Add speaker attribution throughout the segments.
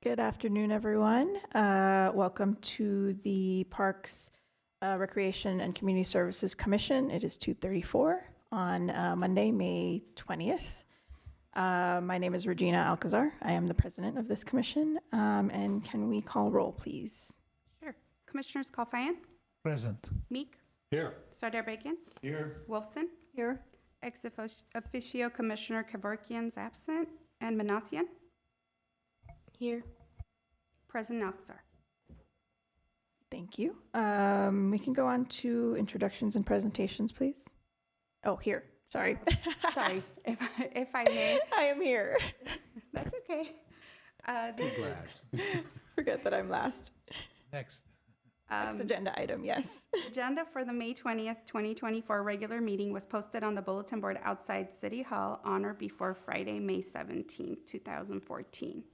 Speaker 1: Good afternoon, everyone. Welcome to the Parks, Recreation and Community Services Commission. It is 2:34 on Monday, May 20th. My name is Regina Alcazar. I am the president of this commission. And can we call roll, please?
Speaker 2: Sure. Commissioners Kalfayan,
Speaker 3: Present.
Speaker 2: Meek,
Speaker 4: Here.
Speaker 2: Sardar Bacon,
Speaker 4: Here.
Speaker 2: Wolfson,
Speaker 1: Here.
Speaker 2: ex officio Commissioner Kevorkian's absent, and Manassian,
Speaker 5: Here.
Speaker 2: President Alcazar.
Speaker 1: Thank you. We can go on to introductions and presentations, please. Oh, here. Sorry.
Speaker 2: Sorry, if I may,
Speaker 1: I am here.
Speaker 2: that's okay.
Speaker 4: Glass.
Speaker 1: Forget that I'm last.
Speaker 3: Next.
Speaker 1: Next agenda item, yes.
Speaker 2: Agenda for the May 20th, 2024 regular meeting was posted on the bulletin board outside City Hall on or before Friday, May 17th, 2014.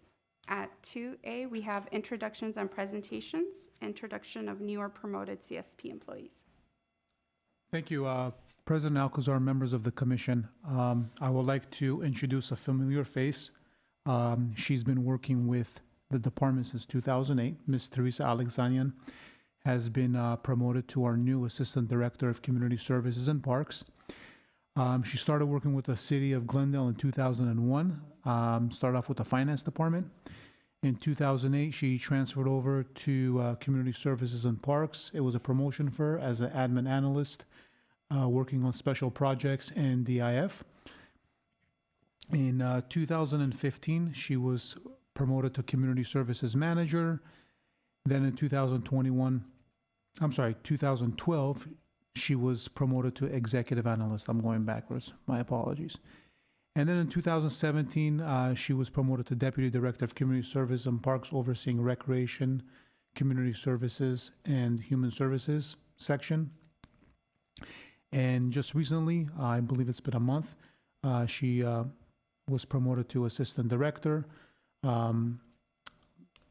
Speaker 2: At 2A, we have introductions and presentations, introduction of new or promoted CSP employees.
Speaker 3: Thank you, President Alcazar, members of the commission. I would like to introduce a familiar face. She's been working with the department since 2008. Ms. Teresa Alexanian has been promoted to our new Assistant Director of Community Services and Parks. She started working with the City of Glendale in 2001, started off with the Finance Department. In 2008, she transferred over to Community Services and Parks. It was a promotion for her as an admin analyst, working on special projects and DIF. In 2015, she was promoted to Community Services Manager. Then in 2012, she was promoted to Executive Analyst. I'm going backwards. My apologies. And then in 2017, she was promoted to Deputy Director of Community Service and Parks, overseeing Recreation, Community Services, and Human Services section. And just recently, I believe it's been a month, she was promoted to Assistant Director,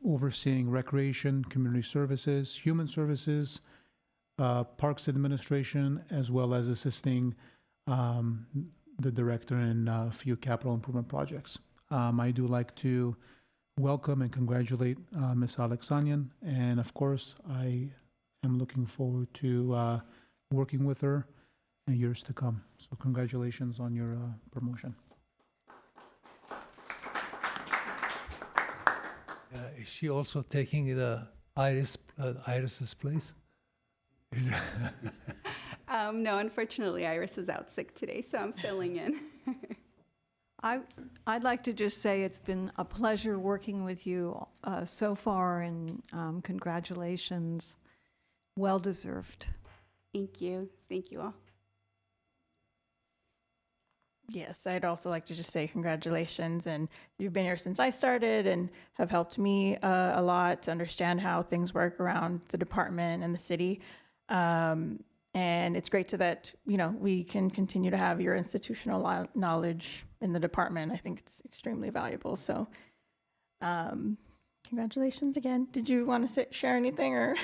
Speaker 3: overseeing Recreation, Community Services, Human Services, Parks Administration, as well as assisting the director in a few capital improvement projects. I do like to welcome and congratulate Ms. Alexanian, and of course, I am looking forward to working with her in years to come. So congratulations on your promotion.
Speaker 6: Is she also taking the Iris's place?
Speaker 2: No, unfortunately, Iris is out sick today, so I'm filling in.
Speaker 5: I'd like to just say it's been a pleasure working with you so far, and congratulations. Well deserved.
Speaker 2: Thank you. Thank you all.
Speaker 1: Yes, I'd also like to just say congratulations. And you've been here since I started and have helped me a lot to understand how things work around the department and the city. And it's great that, we can continue to have your institutional knowledge in the department. I think it's extremely valuable. So congratulations again. Did you want to share anything or?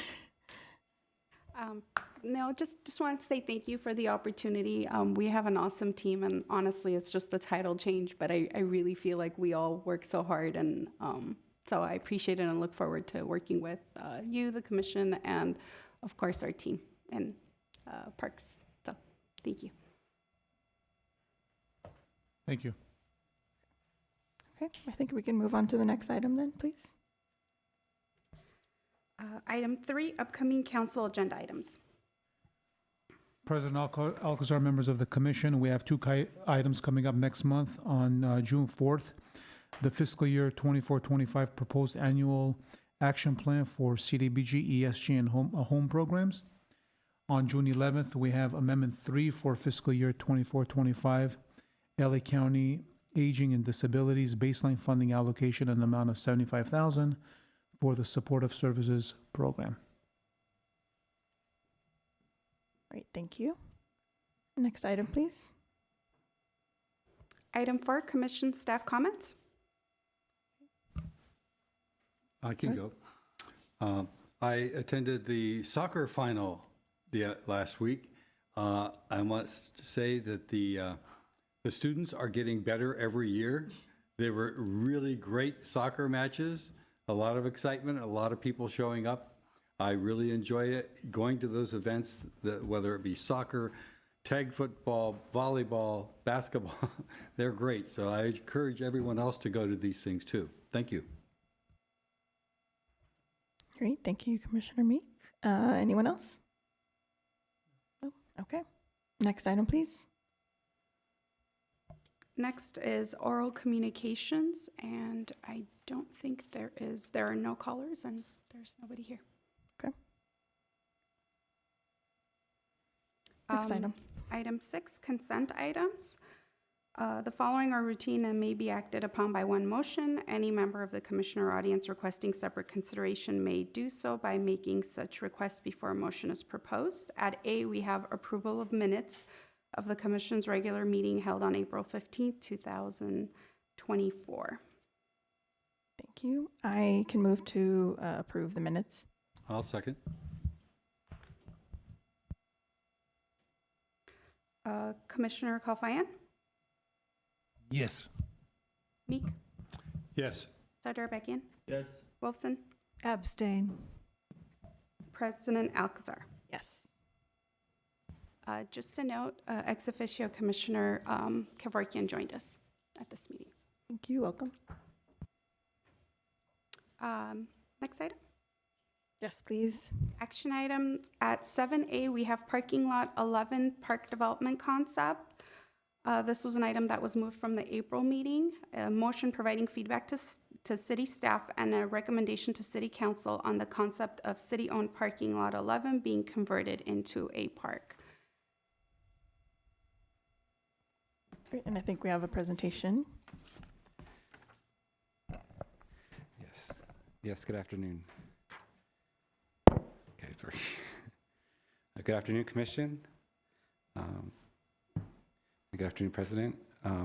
Speaker 2: No, just wanted to say thank you for the opportunity. We have an awesome team, and honestly, it's just the title change, but I really feel like we all work so hard, and so I appreciate it and look forward to working with you, the commission, and of course our team and Parks. So thank you.
Speaker 3: Thank you.
Speaker 1: Okay, I think we can move on to the next item then, please.
Speaker 2: Item 3, upcoming council agenda items.
Speaker 3: President Alcazar, members of the commission, we have two items coming up next month on June 4th. The fiscal year 24-25 proposed annual action plan for CDBG, ESG, and home programs. On June 11th, we have Amendment 3 for fiscal year 24-25, LA County Aging and Disabilities Baseline Funding Allocation in the amount of $75,000 for the Supportive Services Program.
Speaker 1: Great, thank you. Next item, please.
Speaker 2: Item 4, commission staff comments.
Speaker 4: I can go. I attended the soccer final last week. I want to say that the students are getting better every year. They were really great soccer matches. a lot of excitement, a lot of people showing up. I really enjoy it, going to those events, whether it be soccer, tag football, volleyball, basketball, they're great. So I encourage everyone else to go to these things too. Thank you.
Speaker 1: Great, thank you, Commissioner Meek. Anyone else? No? Okay. Next item, please.
Speaker 2: Next is oral communications, and I don't think there are no callers, and there's nobody here.
Speaker 1: Okay. Next item.
Speaker 2: Item 6, consent items. The following are routine and may be acted upon by one motion. Any member of the commission or audience requesting separate consideration may do so by making such request before a motion is proposed. At A, we have approval of minutes of the commission's regular meeting held on April 15th, 2024.
Speaker 1: Thank you. I can move to approve the minutes.
Speaker 4: I'll second.
Speaker 2: Commissioner Kalfayan?
Speaker 6: Yes.
Speaker 2: Meek?
Speaker 4: Yes.
Speaker 2: Sardarbakian?
Speaker 7: Yes.
Speaker 2: Wolfson?
Speaker 5: Abstain.
Speaker 2: President Alcazar?
Speaker 1: Yes.
Speaker 2: Just a note, ex officio Commissioner Kevorkian joined us at this meeting.
Speaker 1: Thank you. Welcome.
Speaker 2: Next item.
Speaker 1: Yes, please.
Speaker 2: Action items. At 7A, we have parking lot 11 park development concept. This was an item that was moved from the April meeting. A motion providing feedback to city staff and a recommendation to city council on the concept of city-owned parking lot 11 being converted into a park.
Speaker 1: Great, and I think we have a presentation.
Speaker 8: Yes. Yes, good afternoon. Okay, it's working. Good afternoon, Commission. Good afternoon, President.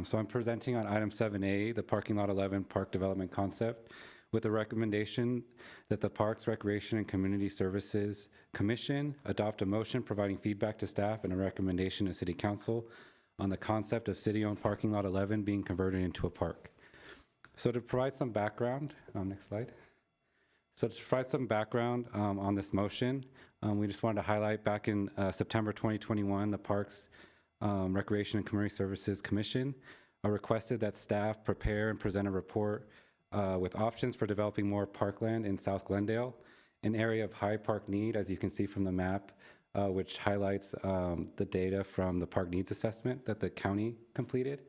Speaker 8: So I'm presenting on item 7A, the parking lot 11 park development concept, with a recommendation that the Parks, Recreation, and Community Services Commission adopt a motion providing feedback to staff and a recommendation to City Council on the concept of city-owned parking lot 11 being converted into a park. So to provide some background, next slide. So to provide some background on this motion, we just wanted to highlight back in September 2021, the Parks, Recreation and Community Services Commission requested that staff prepare and present a report with options for developing more parkland in South Glendale, an area of high park need, as you can see from the map, which highlights the data from the park needs assessment that the county completed,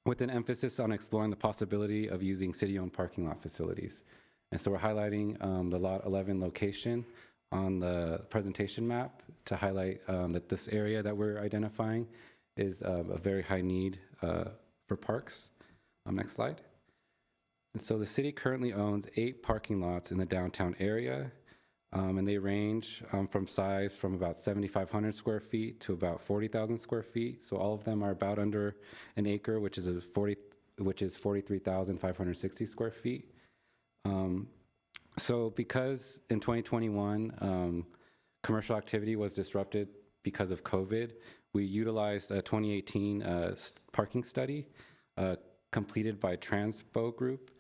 Speaker 8: with an emphasis on exploring the possibility of using city-owned parking lot facilities. And so we're highlighting the Lot 11 location on the presentation map to highlight that this area that we're identifying is a very high need for parks. Next slide. And so the city currently owns 8 parking lots in the downtown area, and they range from size from about 7,500 square feet to about 40,000 square feet. So all of them are about under an acre, which is 43,560 square feet. So because in 2021, commercial activity was disrupted because of COVID, we utilized a 2018 parking study completed by Transpo Group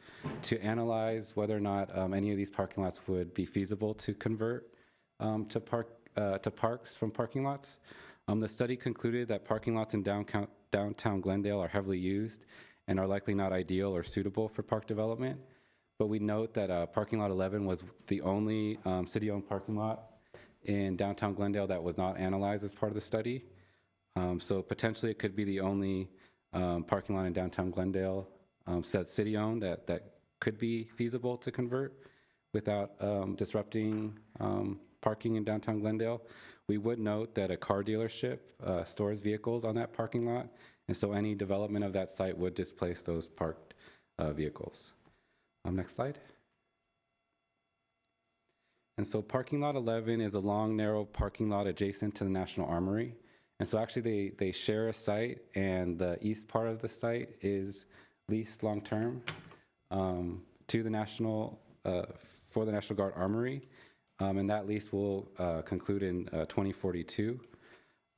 Speaker 8: to analyze whether or not any of these parking lots would be feasible to convert to parks from parking lots. The study concluded that parking lots in downtown Glendale are heavily used and are likely not ideal or suitable for park development. But we note that parking lot 11 was the only city-owned parking lot in downtown Glendale that was not analyzed as part of the study. So potentially it could be the only parking lot in downtown Glendale said city-owned that could be feasible to convert without disrupting parking in downtown Glendale. We would note that a car dealership stores vehicles on that parking lot, and so any development of that site would displace those parked vehicles. Next slide. And so parking lot 11 is a long, narrow parking lot adjacent to the National Armory. And so actually they share a site, and the east part of the site is leased long-term to the National, for the National Guard Armory. And that lease will conclude in 2042.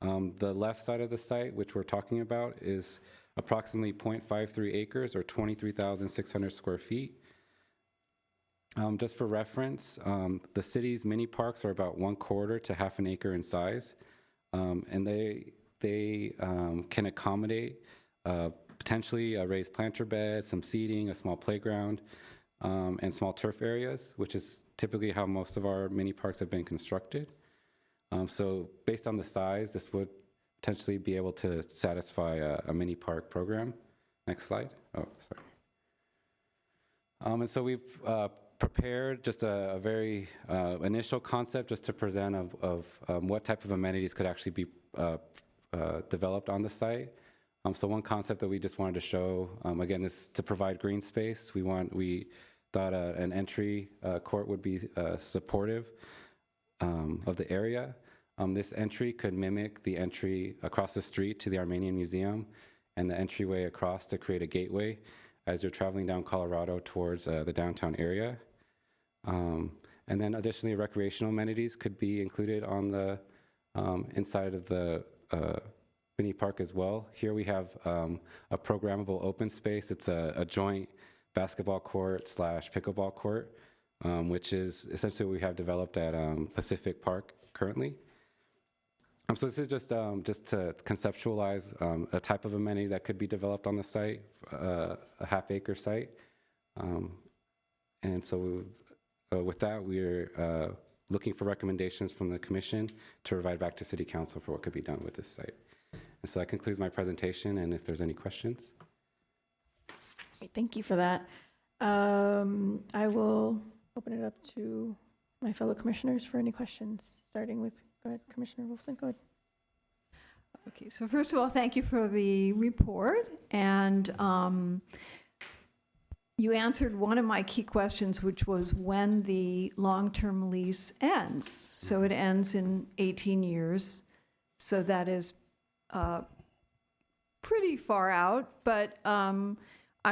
Speaker 8: The left side of the site, which we're talking about, is approximately 0.53 acres or 23,600 square feet. Just for reference, the city's mini parks are about 1/4 to half an acre in size, and they can accommodate potentially a raised planter bed, some seating, a small playground, and small turf areas, which is typically how most of our mini parks have been constructed. So based on the size, this would potentially be able to satisfy a mini park program. Next slide. Oh, sorry. And so we've prepared just a very initial concept just to present of what type of amenities could actually be developed on the site. So one concept that we just wanted to show, again, is to provide green space. We thought an entry court would be supportive of the area. This entry could mimic the entry across the street to the Armenian Museum and the entryway across to create a gateway as you're traveling down Colorado towards the downtown area. And then additionally, recreational amenities could be included on the inside of the mini park as well. Here we have a programmable open space. It's a joint basketball court / pickleball court, which is essentially what we have developed at Pacific Park currently. So this is just to conceptualize a type of amenity that could be developed on the site, a half-acre site. And so with that, we're looking for recommendations from the commission to provide back to City Council for what could be done with this site. And so that concludes my presentation, and if there's any questions.
Speaker 1: Great, thank you for that. I will open it up to my fellow commissioners for any questions, starting with, go ahead, Commissioner Wolfson, go ahead.
Speaker 5: Okay, so first of all, thank you for the report, and you answered one of my key questions, which was when the long-term lease ends. So it ends in 18 years, so that is pretty far out, but I'm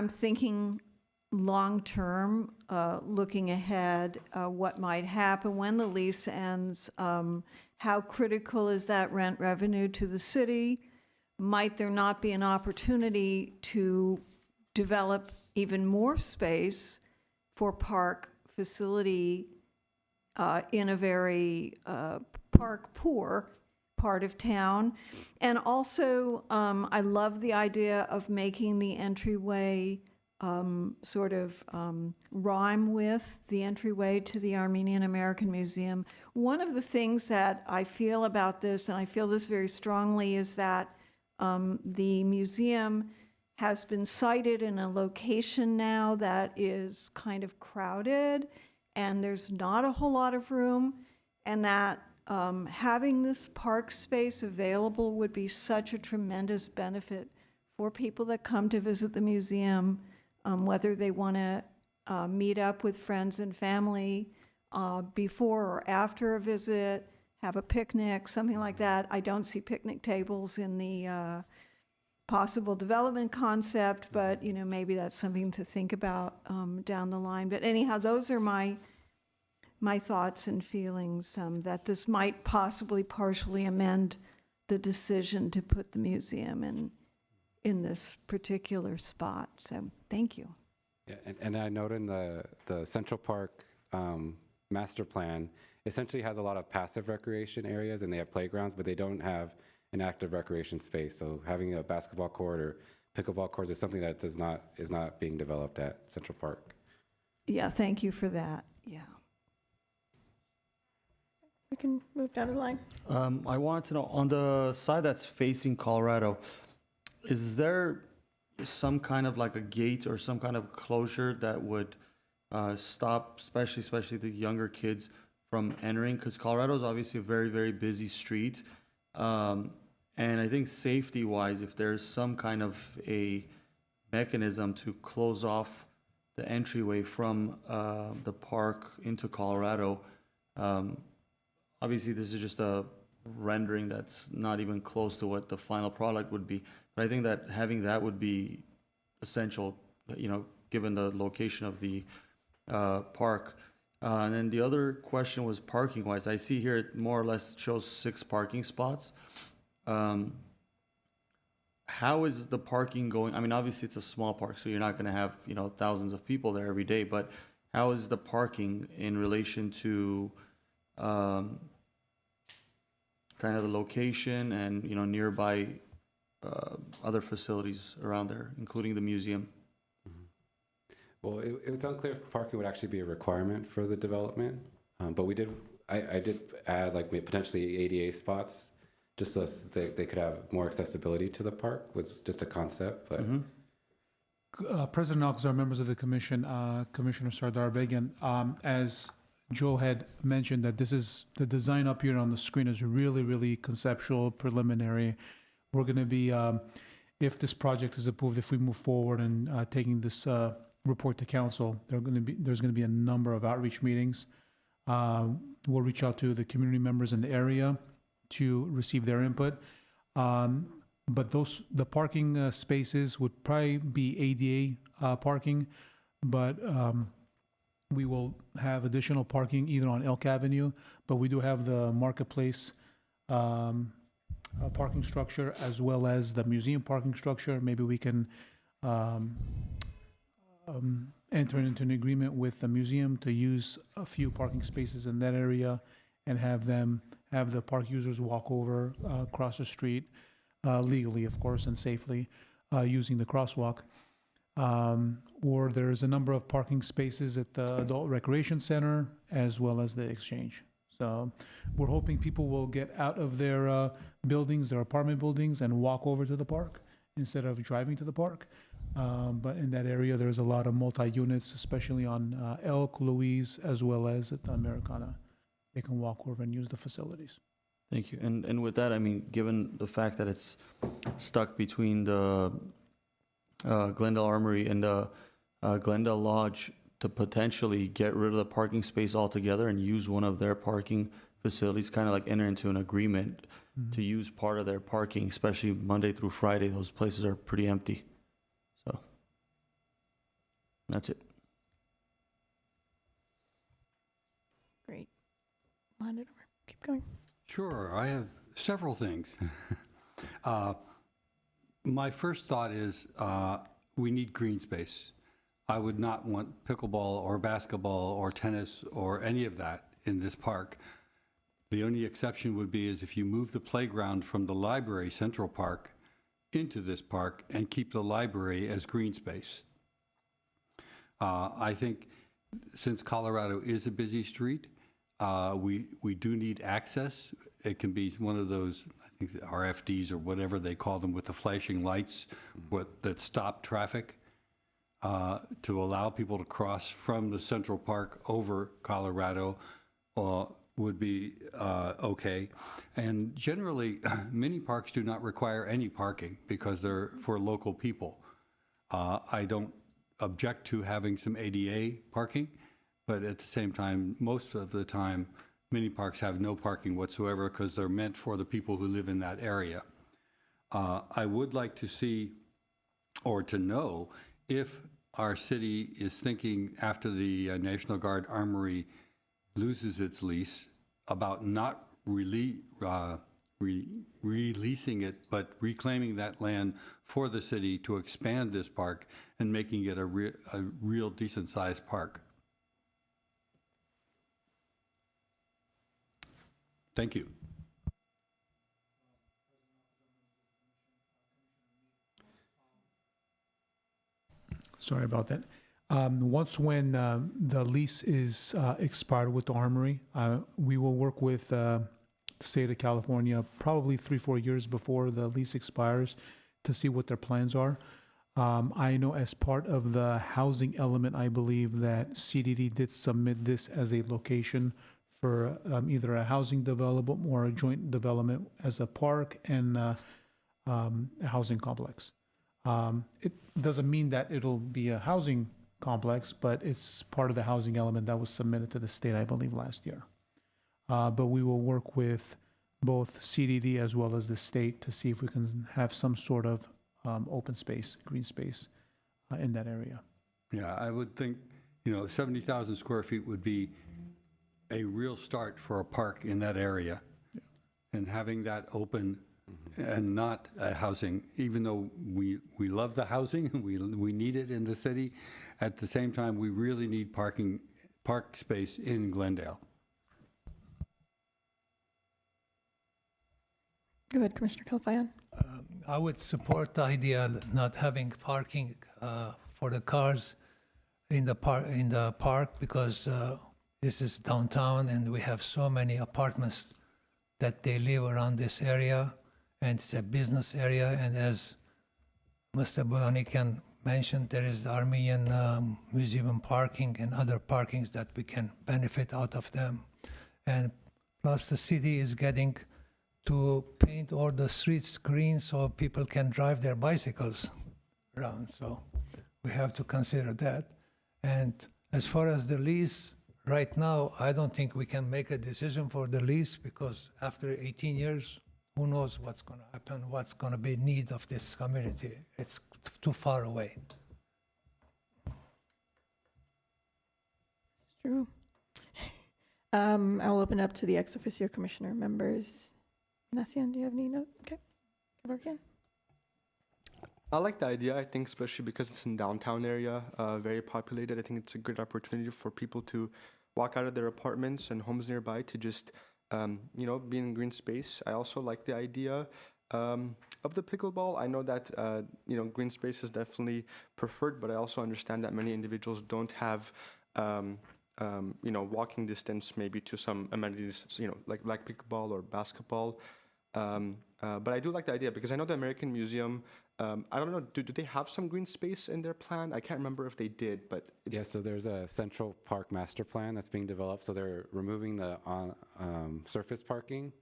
Speaker 5: thinking long-term, looking ahead, what might happen when the lease ends. How critical is that rent revenue to the city? Might there not be an opportunity to develop even more space for park facility in a very park-poor part of town? And also, I love the idea of making the entryway sort of rhyme with the entryway to the Armenian American Museum. One of the things that I feel about this, and I feel this very strongly, is that the museum has been sited in a location now that is kind of crowded, and there's not a whole lot of room, and that having this park space available would be such a tremendous benefit for people that come to visit the museum, whether they want to meet up with friends and family before or after a visit, have a picnic, something like that. I don't see picnic tables in the possible development concept, but maybe that's something to think about down the line. But anyhow, those are my thoughts and feelings, that this might possibly partially amend the decision to put the museum in this particular spot. So thank you.
Speaker 8: Yeah, and I note in the Central Park master plan essentially has a lot of passive recreation areas, and they have playgrounds, but they don't have an active recreation space. So having a basketball court or pickleball courts is something that is not being developed at Central Park.
Speaker 5: Yeah, thank you for that. Yeah.
Speaker 1: We can move down to the line.
Speaker 7: I wanted to know, on the side that's facing Colorado, is there some kind of like a gate or some kind of closure that would stop, especially the younger kids from entering? Because Colorado is obviously a very, very busy street. And I think safety-wise, if there's some kind of a mechanism to close off the entryway from the park into Colorado, obviously this is just a rendering that's not even close to what the final product would be. But I think that having that would be essential, given the location of the park. And then the other question was parking-wise. I see here it more or less shows 6 parking spots. How is the parking going? I mean, obviously it's a small park, so you're not going to have, thousands of people there every day. But how is the parking in relation to kind of the location and, you know, nearby other facilities around there, including the museum?
Speaker 8: Well, it was unclear if parking would actually be a requirement for the development, but I did add like potentially ADA spots, just so they could have more accessibility to the park, was just a concept, but.
Speaker 3: President Alcazar, members of the commission, Commissioner Sardar Begin, as Joe had mentioned, that this is, the design up here on the screen is really, really conceptual, preliminary. We're going to be, if this project is approved, if we move forward and taking this report to council, there's going to be a number of outreach meetings. We'll reach out to the community members in the area to receive their input. But the parking spaces would probably be ADA parking, but we will have additional parking either on Elk Avenue, but we do have the marketplace parking structure as well as the museum parking structure. Maybe we can enter into an agreement with the museum to use a few parking spaces in that area and have the park users walk over, across the street, legally, of course, and safely, using the crosswalk. Or there's a number of parking spaces at the Adult Recreation Center as well as the Exchange. So we're hoping people will get out of their buildings, their apartment buildings, and walk over to the park instead of driving to the park. But in that area, there's a lot of multi-units, especially on Elk, Louise, as well as at the Americana. They can walk over and use the facilities.
Speaker 7: Thank you. And with that, I mean, given the fact that it's stuck between the Glendale Armory and the Glendale Lodge, to potentially get rid of the parking space altogether and use one of their parking facilities, kind of like enter into an agreement to use part of their parking, especially Monday through Friday. Those places are pretty empty. So that's it.
Speaker 1: Great. Line it over. Keep going.
Speaker 4: Sure, I have several things. My first thought is we need green space. I would not want pickleball or basketball or tennis or any of that in this park. The only exception would be is if you move the playground from the library, Central Park, into this park and keep the library as green space. I think since Colorado is a busy street, we do need access. It can be one of those, I think, the RFDs or whatever they call them, with the flashing lights that stop traffic, to allow people to cross from the Central Park over Colorado would be okay. And generally, many parks do not require any parking because they're for local people. I don't object to having some ADA parking, but at the same time, most of the time, many parks have no parking whatsoever because they're meant for the people who live in that area. I would like to see or to know if our city is thinking, after the National Guard Armory loses its lease, about not releasing it, but reclaiming that land for the city to expand this park and making it a real decent-sized park. Thank you.
Speaker 3: Sorry about that. Once when the lease is expired with the Armory, we will work with the state of California probably 3-4 years before the lease expires to see what their plans are. I know as part of the housing element, I believe that CDD did submit this as a location for either a housing development or a joint development as a park and a housing complex. It doesn't mean that it'll be a housing complex, but it's part of the housing element that was submitted to the state, I believe, last year. But we will work with both CDD as well as the state to see if we can have some sort of open space, green space in that area.
Speaker 4: Yeah, I would think, 70,000 square feet would be a real start for a park in that area. And having that open and not housing, even though we love the housing, we need it in the city. At the same time, we really need park space in Glendale.
Speaker 1: Go ahead, Commissioner Kilfayan.
Speaker 6: I would support the idea of not having parking for the cars in the park because this is downtown and we have so many apartments that they live around this area, and it's a business area. And as Mr. Bolanikan mentioned, there is the Armenian Museum parking and other parkings that we can benefit out of them. And plus, the city is getting to paint all the streets green so people can drive their bicycles around. So we have to consider that. And as far as the lease, right now, I don't think we can make a decision for the lease because after 18 years, who knows what's going to happen, what's going to be need of this community. It's too far away.
Speaker 1: True. I will open up to the ex officio commissioner members. Nassian, do you have any notes? Okay. Kevorkian?
Speaker 9: I like the idea. I think especially because it's in downtown area, very populated. I think it's a good opportunity for people to walk out of their apartments and homes nearby to just, be in green space. I also like the idea of the pickleball. I know that, green space is definitely preferred, but I also understand that many individuals don't have, walking distance maybe to some amenities, like pickleball or basketball. But I do like the idea because I know the American Museum, I don't know, do they have some green space in their plan? I can't remember if they did, but...
Speaker 8: Yeah, so there's a Central Park master plan that's being developed. So they're removing the surface parking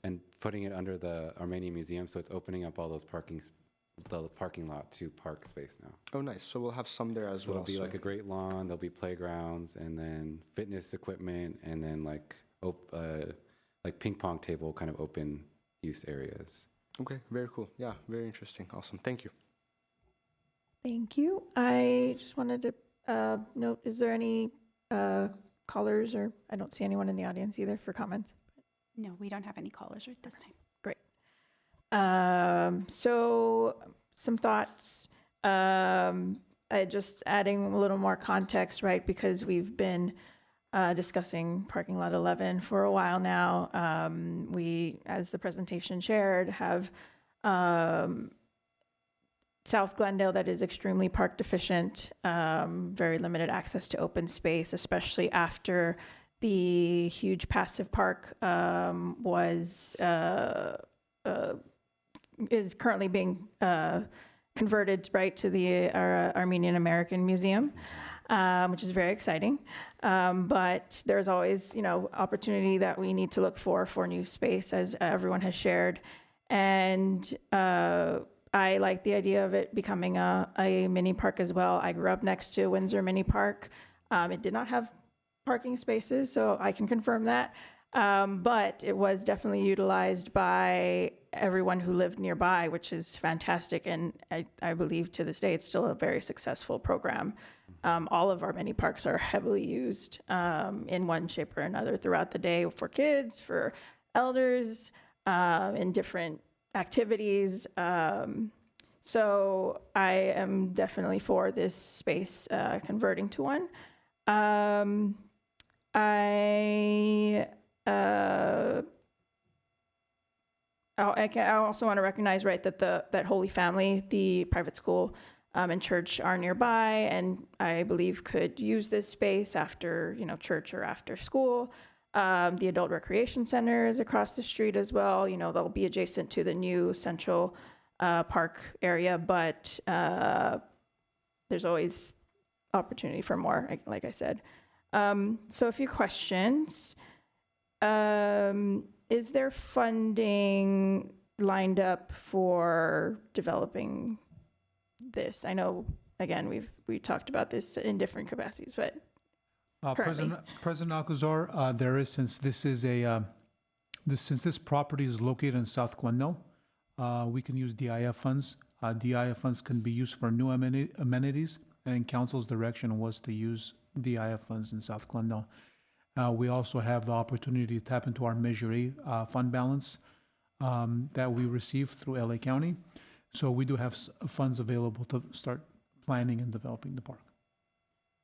Speaker 8: and putting it under the Armenian Museum. So it's opening up all those the parking lot to park space now.
Speaker 9: Oh, nice. So we'll have some there as
Speaker 8: So
Speaker 9: well.
Speaker 8: it'll be like a great lawn, there'll be playgrounds, and then fitness equipment, and then like ping pong table kind of open use areas.
Speaker 9: Okay, very cool. Yeah, very interesting. Awesome. Thank you.
Speaker 1: Thank you. I just wanted to note, is there any callers, or I don't see anyone in the audience either for comments?
Speaker 2: No, we don't have any callers at this time.
Speaker 1: Great. So some thoughts. Just adding a little more context, right? Because we've been discussing parking lot 11 for a while now. We, as the presentation shared, have South Glendale that is extremely park deficient, very limited access to open space, especially after the huge passive park is currently being converted right to the Armenian American Museum, which is very exciting. But there's always, opportunity that we need to look for new space, as everyone has shared. And I like the idea of it becoming a mini park as well. I grew up next to Windsor Mini Park. It did not have parking spaces, so I can confirm that. But it was definitely utilized by everyone who lived nearby, which is fantastic. And I believe to this day, it's still a very successful program. All of our mini parks are heavily used in one shape or another throughout the day for kids, for elders, in different activities. So I am definitely for this space converting to one. I also want to recognize, right, that that Holy Family, the private school and church, are nearby, and I believe could use this space after church or after school. The adult recreation center is across the street as well. They'll be adjacent to the new Central Park area, but there's always opportunity for more, like I said. So a few questions. Is there funding lined up for developing this? I know, again, we talked about this in different capacities, but currently.
Speaker 3: President Alcazar, there is, since this property is located in South Glendale, we can use DIF funds. DIF funds can be used for new amenities, and council's direction was to use DIF funds in South Glendale. We also have the opportunity to tap into our Measure A fund balance. that we received through LA County. So we do have funds available to start planning and developing the park.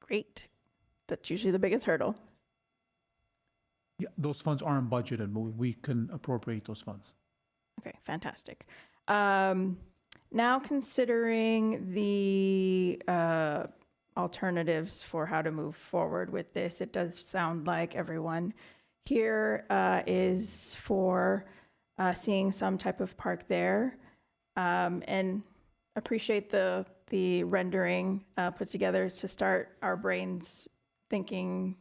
Speaker 1: Great. That's usually the biggest hurdle.
Speaker 3: Yeah, those funds aren't budgeted, but we can appropriate those funds.
Speaker 1: Okay, fantastic. Now considering the alternatives for how to move forward with this, it does sound like everyone here is for seeing some type of park there, and appreciate the rendering put together to start our brains thinking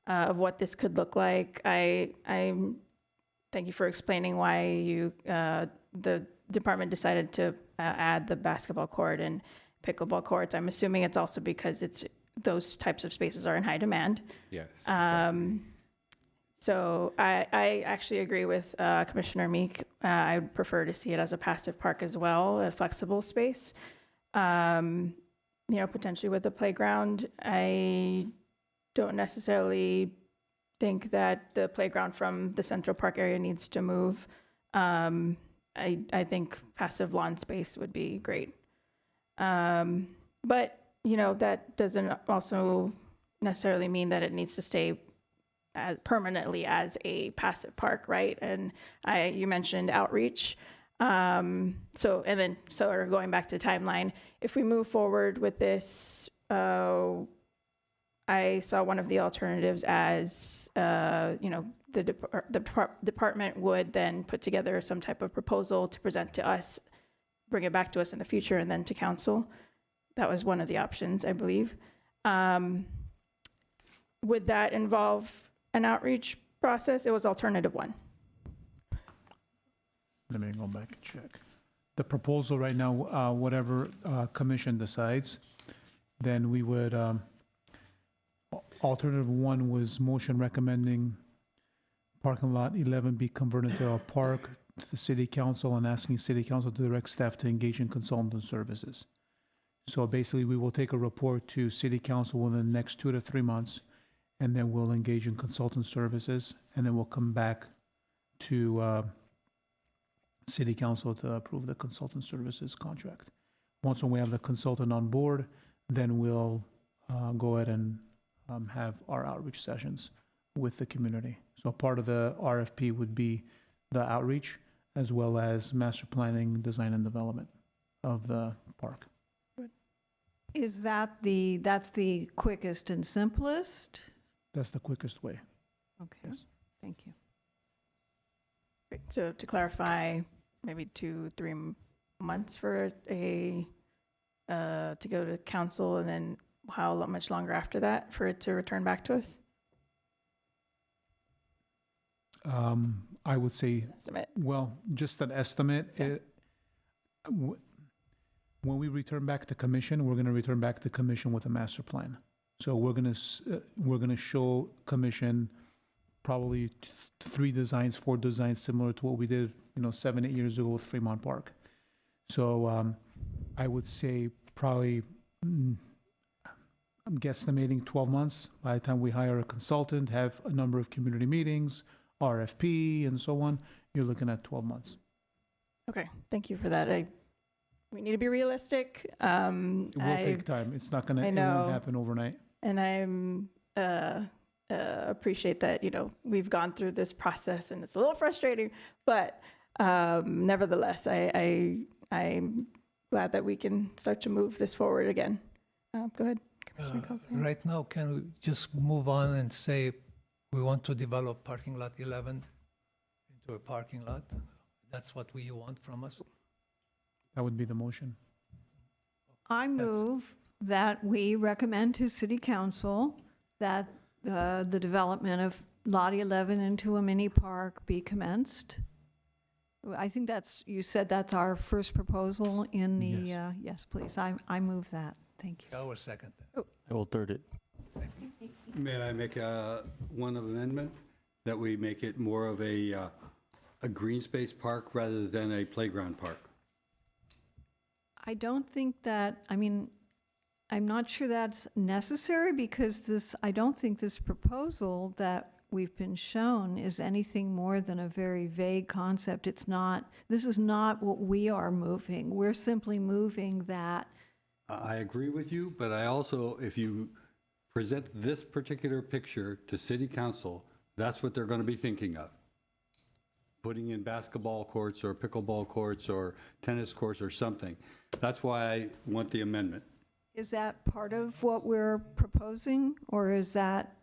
Speaker 1: of what this could look like. I'm thank you for explaining why you the department decided to add the basketball court and pickleball courts. I'm assuming it's also because those types of spaces are in high demand.
Speaker 8: Yes.
Speaker 1: So I actually agree with Commissioner Meek. I would prefer to see it as a passive park as well, a flexible space. Potentially with a playground. I don't necessarily think that the playground from the Central Park area needs to move. I think passive lawn space would be great. But, that doesn't also necessarily mean that it needs to stay permanently as a passive park, right? And you mentioned outreach. So going back to timeline, if we move forward with this, I saw one of the alternatives as, the department would then put together some type of proposal to present to us, bring it back to us in the future, and then to council. That was one of the options, I believe. Would that involve an outreach process? It was alternative one.
Speaker 3: Let me go back and check. The proposal right now, whatever commission decides, then we would, alternative one was motion recommending parking lot 11 be converted to a park to the city council and asking city council to direct staff to engage in consultant services. So basically, we will take a report to city council within the next 2 to 3 months, and then we'll engage in consultant services, and then we'll come back to city council to approve the consultant services contract. Once we have the consultant on board, then we'll go ahead and have our outreach sessions with the community. So part of the RFP would be the outreach as well as master planning, design and development of the park.
Speaker 5: Is that's the quickest and simplest?
Speaker 3: That's the quickest way.
Speaker 5: Okay,
Speaker 3: Yes.
Speaker 5: thank you.
Speaker 1: Great. So to clarify, maybe 2-3 months for to go to council, and then how much longer after that for it to return back to us?
Speaker 3: I would say,
Speaker 1: Estimate.
Speaker 3: well, just an estimate. When we return back to commission, we're going to return back to commission with a master plan. So we're going to show commission probably 4 designs similar to what we did, 7-8 years ago with Fremont Park. So I would say probably, I'm guesstimating 12 months by the time we hire a consultant, have a number of community meetings, RFP, and so on. You're looking at 12 months.
Speaker 1: Okay, thank you for that. We need to be realistic.
Speaker 3: It will take time. It's not going to,
Speaker 1: I
Speaker 3: it
Speaker 1: know.
Speaker 3: won't happen overnight.
Speaker 1: And I'm appreciate that, we've gone through this process and it's a little frustrating, but nevertheless, I'm glad that we can start to move this forward again. Go ahead, Commissioner Calderon.
Speaker 6: Right now, can we just move on and say we want to develop parking lot 11 into a parking lot? That's what we want from us?
Speaker 3: That would be the motion.
Speaker 5: I move that we recommend to City Council that the development of Lot 11 into a mini park be commenced. I think you said that's our first proposal in the,
Speaker 3: Yes.
Speaker 5: yes, please, I move that. Thank you.
Speaker 6: I will second that.
Speaker 7: I will third it.
Speaker 4: May I make one amendment? That we make it more of a green space park rather than a playground park?
Speaker 5: I don't think that, I'm not sure that's necessary because I don't think this proposal that we've been shown is anything more than a very vague concept. It's not, this is not what we are moving. We're simply moving that.
Speaker 4: I agree with you, but I also, if you present this particular picture to city council, that's what they're going to be thinking of. Putting in basketball courts or pickleball courts or tennis courts or something. That's why I want the amendment.
Speaker 5: Is that part of what we're proposing, or is that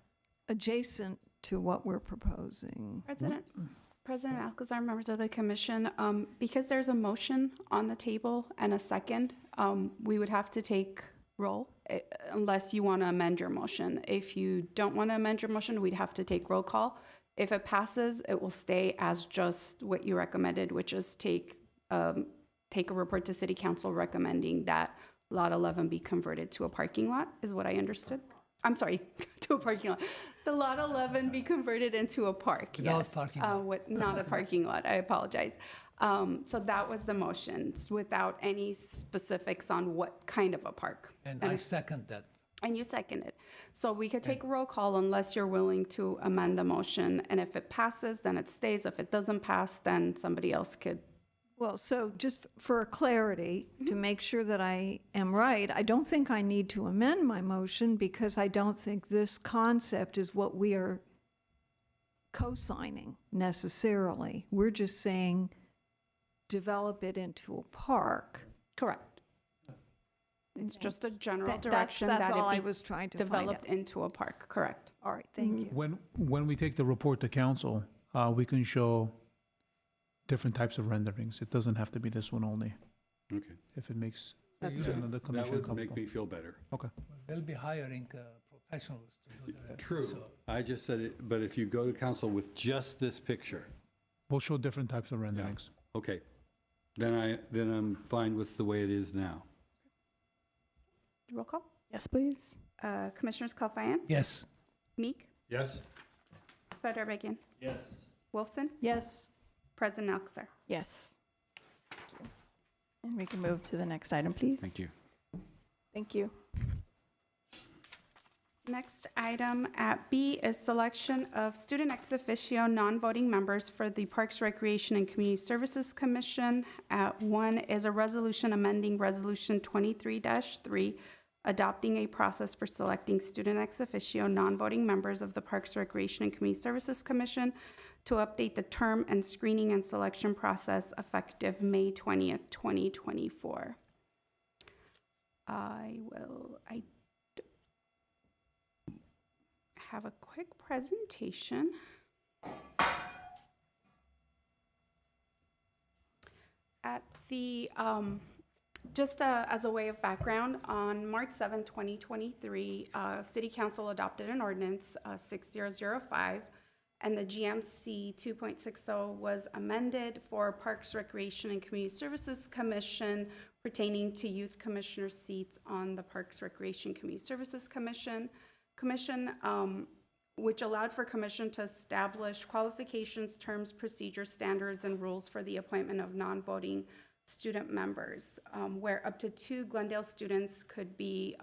Speaker 5: adjacent to what we're proposing?
Speaker 2: President Alcazar, members of the commission, because there's a motion on the table and a second, we would have to take roll unless you want to amend your motion. If you don't want to amend your motion, we'd have to take roll call. If it passes, it will stay as just what you recommended, which is take a report to city council recommending that Lot 11 be converted to a parking lot, is what I understood. I'm sorry, to a parking lot. The Lot 11 be converted into a park,
Speaker 6: Without
Speaker 2: yes.
Speaker 6: parking lot.
Speaker 2: Not a parking lot, I apologize. So that was the motion, without any specifics on what kind of a park.
Speaker 6: And I second that.
Speaker 2: And you seconded. So we could take a roll call unless you're willing to amend the motion. And if it passes, then it stays. If it doesn't pass, then somebody else could.
Speaker 5: Well, so just for clarity, to make sure that I am right, I don't think I need to amend my motion because I don't think this concept is what we are co-signing necessarily. We're just saying develop it into a park.
Speaker 2: Correct. It's just a general
Speaker 5: That's
Speaker 2: direction
Speaker 5: all
Speaker 2: that
Speaker 5: I
Speaker 2: it
Speaker 5: was trying
Speaker 2: be
Speaker 5: to find
Speaker 2: developed
Speaker 5: out.
Speaker 2: into a park, correct.
Speaker 5: All right, thank you.
Speaker 3: When we take the report to council, we can show different types of renderings. It doesn't have to be this one only,
Speaker 4: Okay.
Speaker 3: if it makes
Speaker 5: That's
Speaker 3: the
Speaker 4: That
Speaker 3: commission
Speaker 4: would make
Speaker 3: comfortable.
Speaker 4: me feel better.
Speaker 3: Okay.
Speaker 6: We'll be hiring professionals to do that.
Speaker 4: True.
Speaker 6: So
Speaker 4: I just said it, but if you go to council with just this picture,
Speaker 3: We'll show different types of renderings.
Speaker 4: okay, then I'm fine with the way it is now.
Speaker 2: Roll call.
Speaker 1: Yes, please.
Speaker 2: Commissioners Kalfayan,
Speaker 6: yes,
Speaker 2: Meek,
Speaker 4: Yes?
Speaker 2: Sardarbagian,
Speaker 7: Yes.
Speaker 2: Wolfson,
Speaker 5: Yes,
Speaker 2: President Alcazar.
Speaker 1: Yes. Thank you. And we can move to the next item, please.
Speaker 8: Thank you.
Speaker 1: Thank you.
Speaker 2: Next item at B is selection of student ex officio non-voting members for the Parks, Recreation, and Community Services Commission. At 1 is a resolution amending Resolution 23-3, adopting a process for selecting student ex officio non-voting members of the Parks, Recreation, and Community Services Commission to update the term and screening and selection process effective May 20th, 2024. I have a quick presentation. At the, just as a way of background, on March 7, 2023, City Council adopted an ordinance, 6005, and the GMC 2.60 was amended for Parks, Recreation, and Community Services Commission pertaining to youth commissioner seats on the Parks, Recreation, Community Services Commission, which allowed for commission to establish qualifications, terms, procedures, standards, and rules for the appointment of non-voting student members, where up to 2 Glendale students could be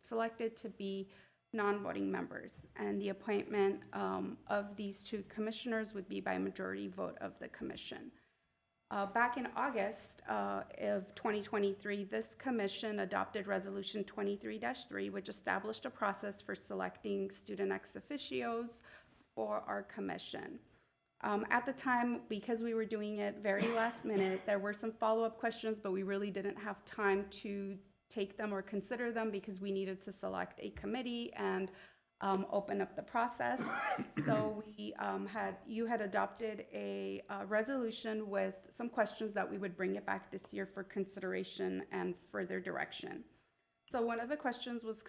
Speaker 2: selected to be non-voting members. And the appointment of these 2 commissioners would be by majority vote of the commission. Back in August of 2023, this commission adopted Resolution 23-3, which established a process for selecting student ex officios for our commission. At the time, because we were doing it very last minute, there were some follow-up questions, but we really didn't have time to take them or consider them because we needed to select a committee and open up the process. So you had adopted a resolution with some questions that we would bring it back this year for consideration and further direction. So one of the questions was,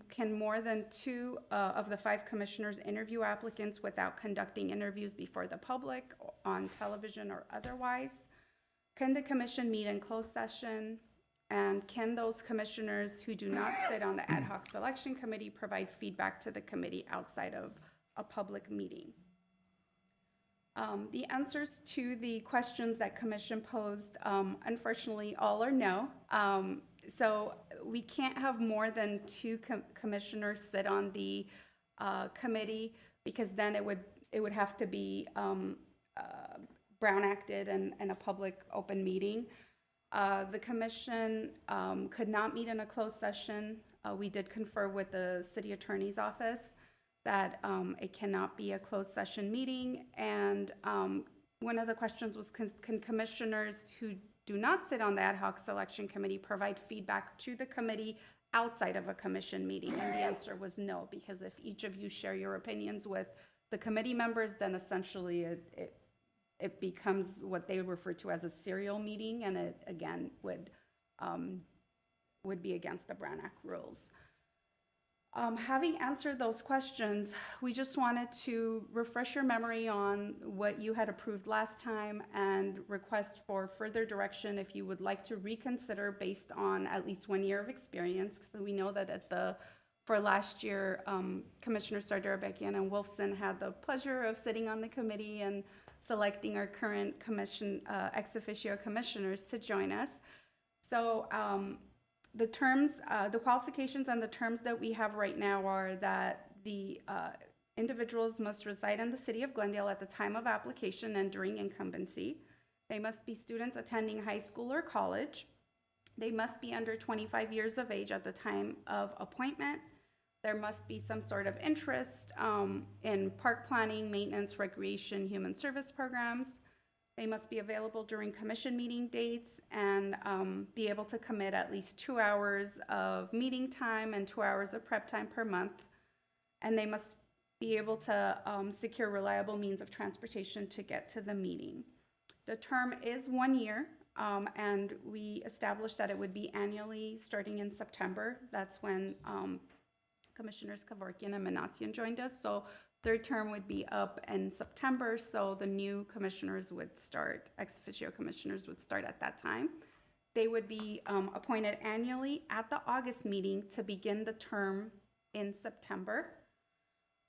Speaker 2: can more than 2 of the 5 commissioners interview applicants without conducting interviews before the public, on television or otherwise? Can the commission meet in closed session? And can those commissioners who do not sit on the ad hoc selection committee provide feedback to the committee outside of a public meeting? The answers to the questions that commission posed, unfortunately, all are no. So we can't have more than 2 commissioners sit on the committee, because then it would have to be Brown acted and a public open meeting. The commission could not meet in a closed session. We did confer with the city attorney's office that it cannot be a closed session meeting. And one of the questions was, can commissioners who do not sit on the ad hoc selection committee provide feedback to the committee outside of a commission meeting? And the answer was no, because if each of you share your opinions with the committee members, then essentially it becomes what they refer to as a serial meeting, and it again would be against the Brown Act rules. Having answered those questions, we just wanted to refresh your memory on what you had approved last time and request for further direction if you would like to reconsider based on at least 1 year of experience. So we know that for last year, Commissioner Sardarabekian and Wolfson had the pleasure of sitting on the committee and selecting our current commission, ex officio commissioners to join us. So the terms, the qualifications and the terms that we have right now are that the individuals must reside in the city of Glendale at the time of application and during incumbency. They must be students attending high school or college. They must be under 25 years of age at the time of appointment. There must be some sort of interest in park planning, maintenance, recreation, human service programs. They must be available during commission meeting dates and be able to commit at least 2 hours of meeting time and 2 hours of prep time per month. And they must be able to secure reliable means of transportation to get to the meeting. The term is 1 year, and we established that it would be annually starting in September. That's when Commissioners Kevorkian and Manassian joined us. So third term would be up in September, so the new commissioners would start, ex officio commissioners would start at that time. They would be appointed annually at the August meeting to begin the term in September.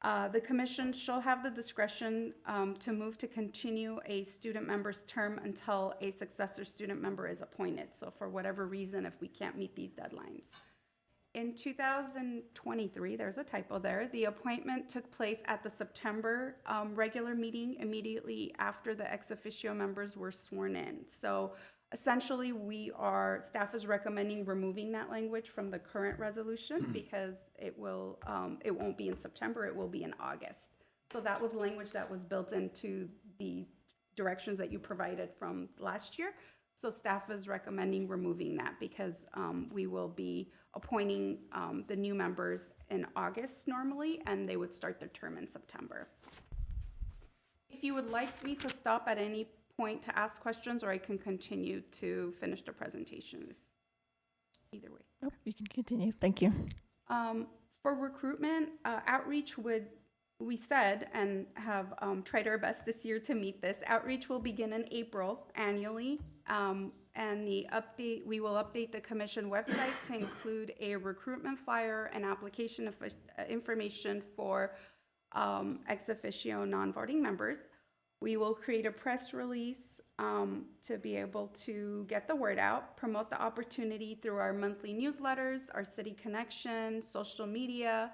Speaker 2: The commission shall have the discretion to move to continue a student member's term until a successor student member is appointed. So for whatever reason, if we can't meet these deadlines. In 2023, there's a typo there, the appointment took place at the September regular meeting immediately after the ex officio members were sworn in. So essentially, staff is recommending removing that language from the current resolution because it won't be in September, it will be in August. So that was language that was built into the directions that you provided from last year. So staff is recommending removing that because we will be appointing the new members in August normally, and they would start their term in September. If you would like me to stop at any point to ask questions, or I can continue to finish the presentation, either way.
Speaker 1: Nope, you can continue. Thank you.
Speaker 2: For recruitment, outreach we said and have tried our best this year to meet this. Outreach will begin in April annually. And we will update the commission website to include a recruitment flyer and application information for ex officio non-voting members. We will create a press release to be able to get the word out, promote the opportunity through our monthly newsletters, our city connection, social media,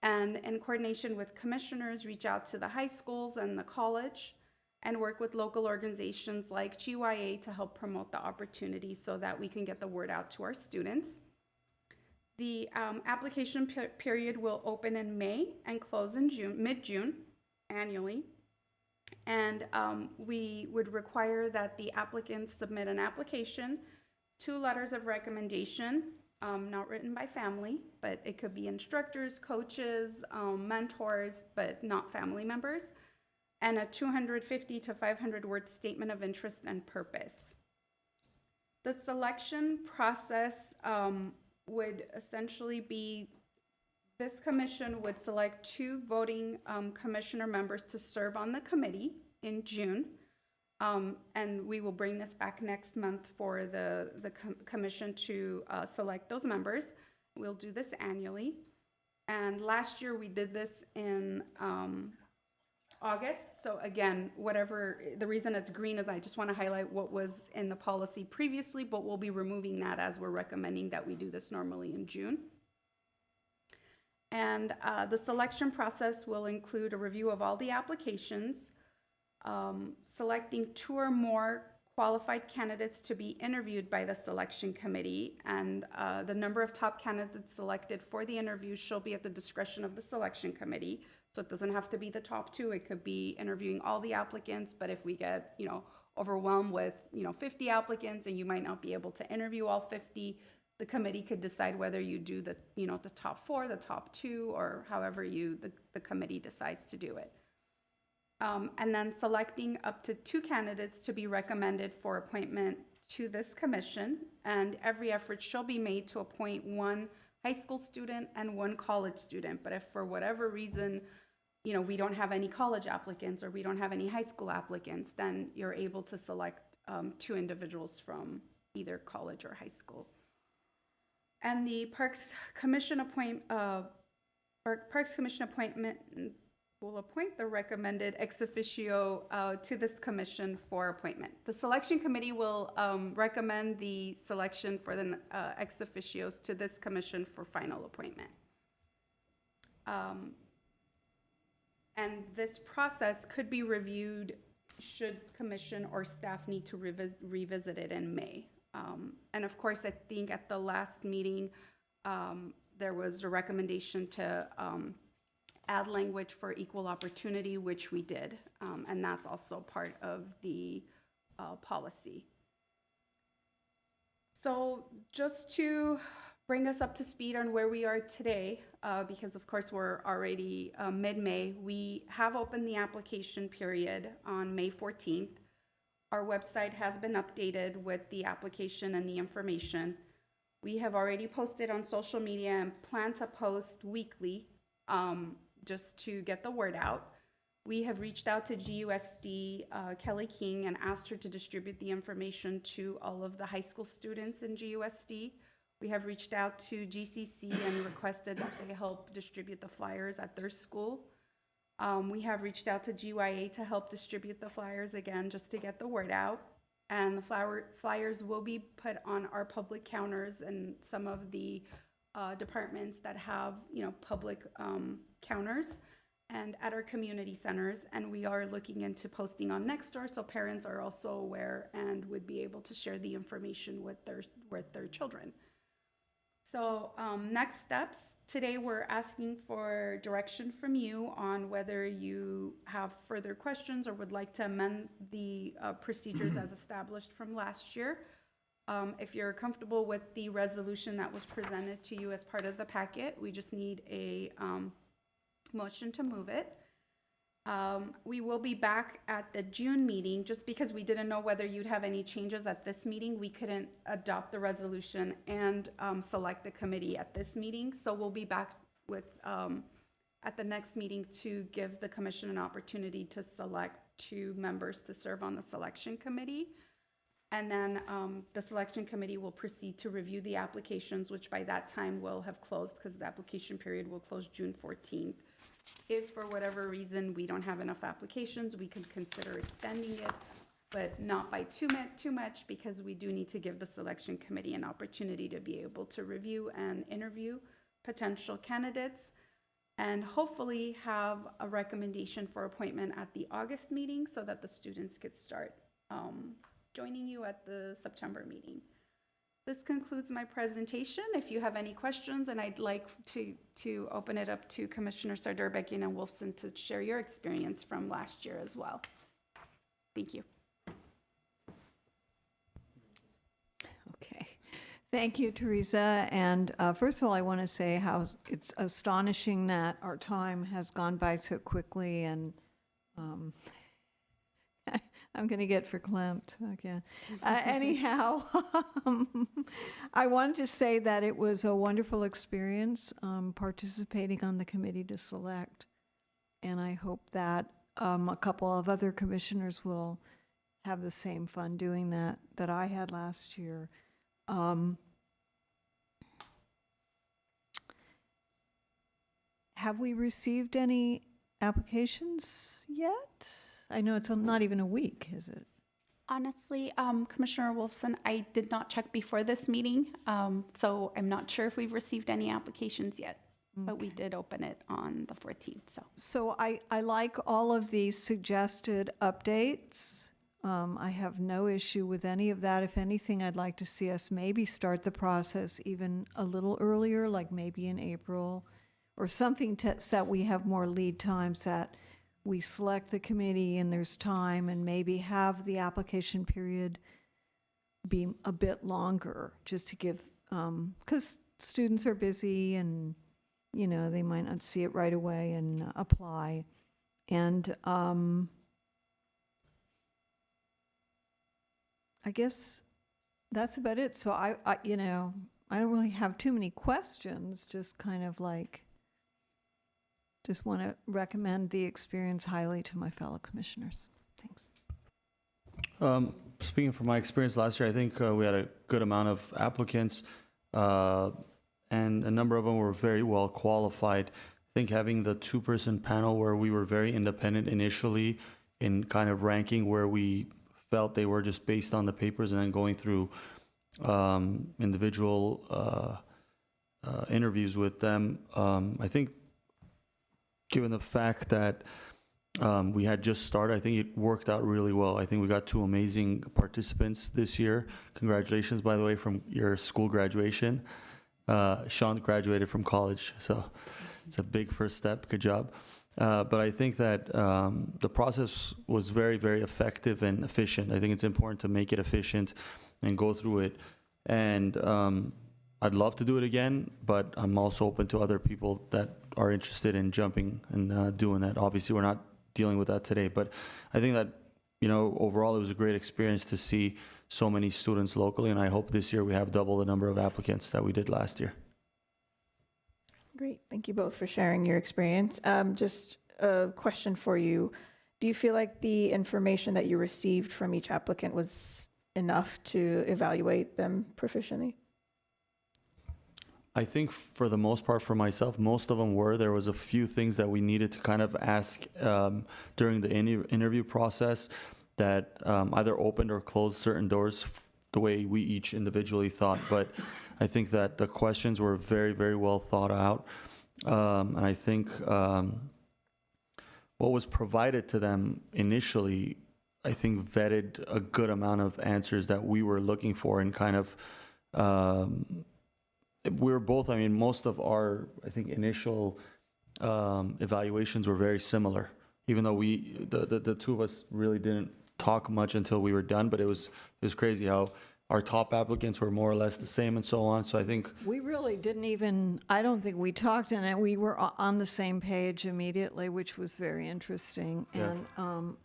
Speaker 2: and in coordination with commissioners, reach out to the high schools and the college and work with local organizations like GYA to help promote the opportunity so that we can get the word out to our students. The application period will open in May and close in mid-June annually. And we would require that the applicants submit an application, 2 letters of recommendation, not written by family, but it could be instructors, coaches, mentors, but not family members, and a 250 to 500 word statement of interest and purpose. The selection process would essentially be, this commission would select 2 voting commissioner members to serve on the committee in June. And we will bring this back next month for the commission to select those members. We'll do this annually. And last year we did this in August. So again, the reason it's green is I just want to highlight what was in the policy previously, but we'll be removing that as we're recommending that we do this normally in June. And the selection process will include a review of all the applications, selecting 2 or more qualified candidates to be interviewed by the selection committee, and the number of top candidates selected for the interview shall be at the discretion of the selection committee. So it doesn't have to be the top 2, it could be interviewing all the applicants, but if we get, overwhelmed with, 50 applicants and you might not be able to interview all 50, the committee could decide whether you do the, the top 4, the top 2, or however the committee decides to do it. And then selecting up to 2 candidates to be recommended for appointment to this commission, and every effort shall be made to appoint 1 high school student and 1 college student. But if for whatever reason, we don't have any college applicants or we don't have any high school applicants, then you're able to select 2 individuals from either college or high school. And the Parks Commission appointment will appoint the recommended ex officio to this commission for appointment. The selection committee will recommend the selection for the ex officios to this commission for final appointment. And this process could be reviewed should commission or staff need to revisit it in May. And of course, I think at the last meeting, there was a recommendation to add language for equal opportunity, which we did. And that's also part of the policy. So just to bring us up to speed on where we are today, because of course we're already mid-May, we have opened the application period on May 14th. Our website has been updated with the application and the information. We have already posted on social media and plan to post weekly just to get the word out. We have reached out to GUSD, Kelly King, and asked her to distribute the information to all of the high school students in GUSD. We have reached out to GCC and requested that they help distribute the flyers at their school. We have reached out to GYA to help distribute the flyers again, just to get the word out. And the flyers will be put on our public counters and some of the departments that have, public counters, and at our community centers. And we are looking into posting on Nextdoor, so parents are also aware and would be able to share the information with their children. So next steps, today we're asking for direction from you on whether you have further questions or would like to amend the procedures as established from last year. If you're comfortable with the resolution that was presented to you as part of the packet, we just need a motion to move it. We will be back at the June meeting. Just because we didn't know whether you'd have any changes at this meeting, we couldn't adopt the resolution and select the committee at this meeting. So we'll be back with at the next meeting to give the commission an opportunity to select 2 members to serve on the selection committee. And then the selection committee will proceed to review the applications, which by that time will have closed because the application period will close June 14th. If for whatever reason we don't have enough applications, we could consider extending it, but not by too much, because we do need to give the selection committee an opportunity to be able to review and interview potential candidates, and hopefully have a recommendation for appointment at the August meeting so that the students could start joining you at the September meeting. This concludes my presentation. If you have any questions, and I'd like to open it up to Commissioner Sardarbekian and Wolfson to share your experience from last year as well. Thank you.
Speaker 5: Okay. Thank you, Teresa. And first of all, I want to say how it's astonishing that our time has gone by so quickly, and I'm going to get verklempt again. Anyhow, I wanted to say that it was a wonderful experience participating on the committee to select. And I hope that a couple of other commissioners will have the same fun doing that I had last year. Have we received any applications yet? I know it's not even a week, is it?
Speaker 2: Honestly, Commissioner Wolfson, I did not check before this meeting, so I'm not sure if we've received any applications yet. but we did open it on the 14th, so.
Speaker 5: So I like all of these suggested updates. I have no issue with any of that. If anything, I'd like to see us maybe start the process even a little earlier, like maybe in April, or something to, so that we have more lead times, that we select the committee and there's time, and maybe have the application period be a bit longer, just to give, because students are busy and, you know, they might not see it right away and apply. And I guess that's about it. So I, you know, I don't really have too many questions, just kind of like, just want to recommend the experience highly to my fellow commissioners. Thanks.
Speaker 7: Speaking from my experience last year, I think we had a good amount of applicants, and a number of them were very well qualified. I think having the two-person panel where we were very independent initially in kind of ranking where we felt they were, just based on the papers, and then going through individual interviews with them. I think given the fact that we had just started, I think it worked out really well. I think we got 2 amazing participants this year. Congratulations, by the way, from your school graduation. Sean graduated from college, so it's a big first step. Good job. But I think that the process was very, very effective and efficient. I think it's important to make it efficient and go through it. And I'd love to do it again, but I'm also open to other people that are interested in jumping and doing that. Obviously, we're not dealing with that today, but I think that, you know, overall it was a great experience to see so many students locally, and I hope this year we have double the number of applicants that we did last year.
Speaker 1: Great. Thank you both for sharing your experience. Just a question for you. Do you feel like the information that you received from each applicant was enough to evaluate them proficiently?
Speaker 7: I think for the most part, for myself, most of them were. There was a few things that we needed to kind of ask during the interview process that either opened or closed certain doors the way we each individually thought. But I think that the questions were very, very well thought out. And I think what was provided to them initially, I think vetted a good amount of answers that we were looking for, and kind of we were both, I mean, most of our, I think, initial evaluations were very similar, even though the two of us really didn't talk much until we were done. But it was crazy how our top applicants were more or less the same and so on. So I think
Speaker 5: We really didn't even, I don't think we talked, and we were on the same page immediately, which was very interesting.
Speaker 7: Yeah.
Speaker 5: And,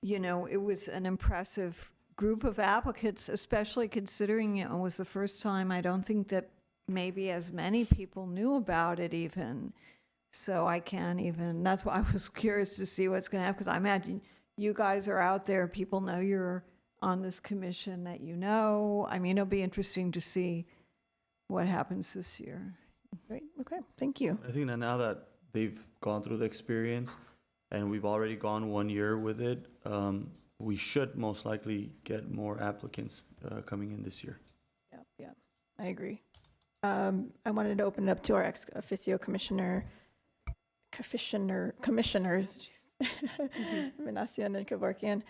Speaker 5: you know, it was an impressive group of applicants, especially considering it was the first time. I don't think that maybe as many people knew about it even. So I can't even, that's why I was curious to see what's going to happen, because I imagine you guys are out there, people know you're on this commission that you know. I mean, it'll be interesting to see what happens this year.
Speaker 1: Great. Okay. Thank you.
Speaker 7: I think that now that they've gone through the experience and we've already gone 1 year with it, we should most likely get more applicants coming in this year.
Speaker 1: Yeah, I agree. I wanted to open it up to our ex officio commissioners, Minassian and Kevorkian.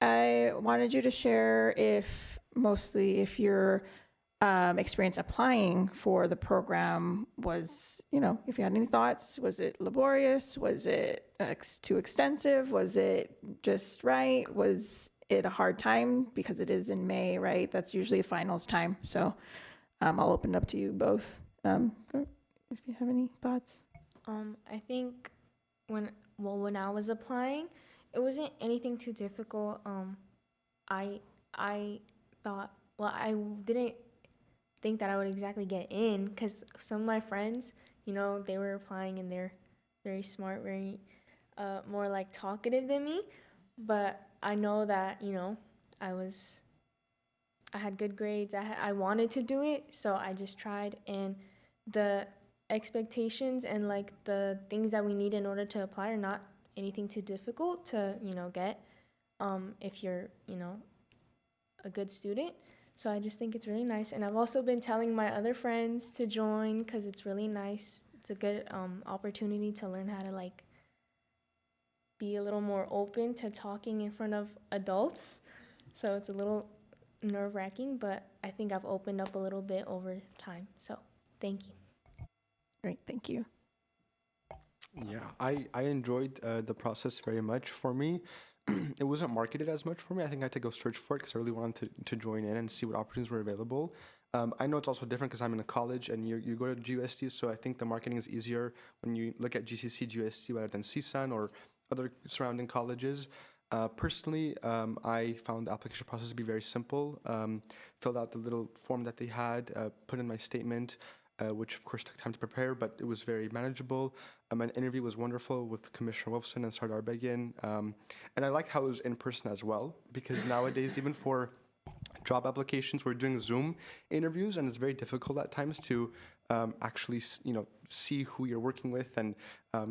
Speaker 1: I wanted you to share if your experience applying for the program was, you know, if you had any thoughts. Was it laborious? Was it too extensive? Was it just right? Was it a hard time? Because it is in May, right? That's usually a finals time. So I'll open it up to you both. If you have any thoughts.
Speaker 10: I think when I was applying, it wasn't anything too difficult. I thought, well, I didn't think that I would exactly get in, because some of my friends, you know, they were applying and they're very smart, very more like talkative than me. But I know that, you know, I had good grades. I wanted to do it, so I just tried. And the expectations and like the things that we need in order to apply are not anything too difficult to, you know, get if you're, you know, a good student. So I just think it's really nice. And I've also been telling my other friends to join because it's really nice. It's a good opportunity to learn how to like be a little more open to talking in front of adults. So it's a little nerve-wracking, but I think I've opened up a little bit over time. So thank you.
Speaker 1: Great, thank you.
Speaker 9: Yeah, I enjoyed the process very much. For me, it wasn't marketed as much for me. I think I had to go search for it because I really wanted to join in and see what opportunities were available. I know it's also different because I'm in a college and you go to GUSD, so I think the marketing is easier when you look at GCC, GUSD rather than CSUN or other surrounding colleges. Personally, I found the application process to be very simple. Filled out the little form that they had, put in my statement, which of course took time to prepare, but it was very manageable. An interview was wonderful with Commissioner Wolfson and Sardar Begin. And I like how it was in person as well, because nowadays, even for job applications, we're doing Zoom interviews, and it's very difficult at times to actually, see who you're working with and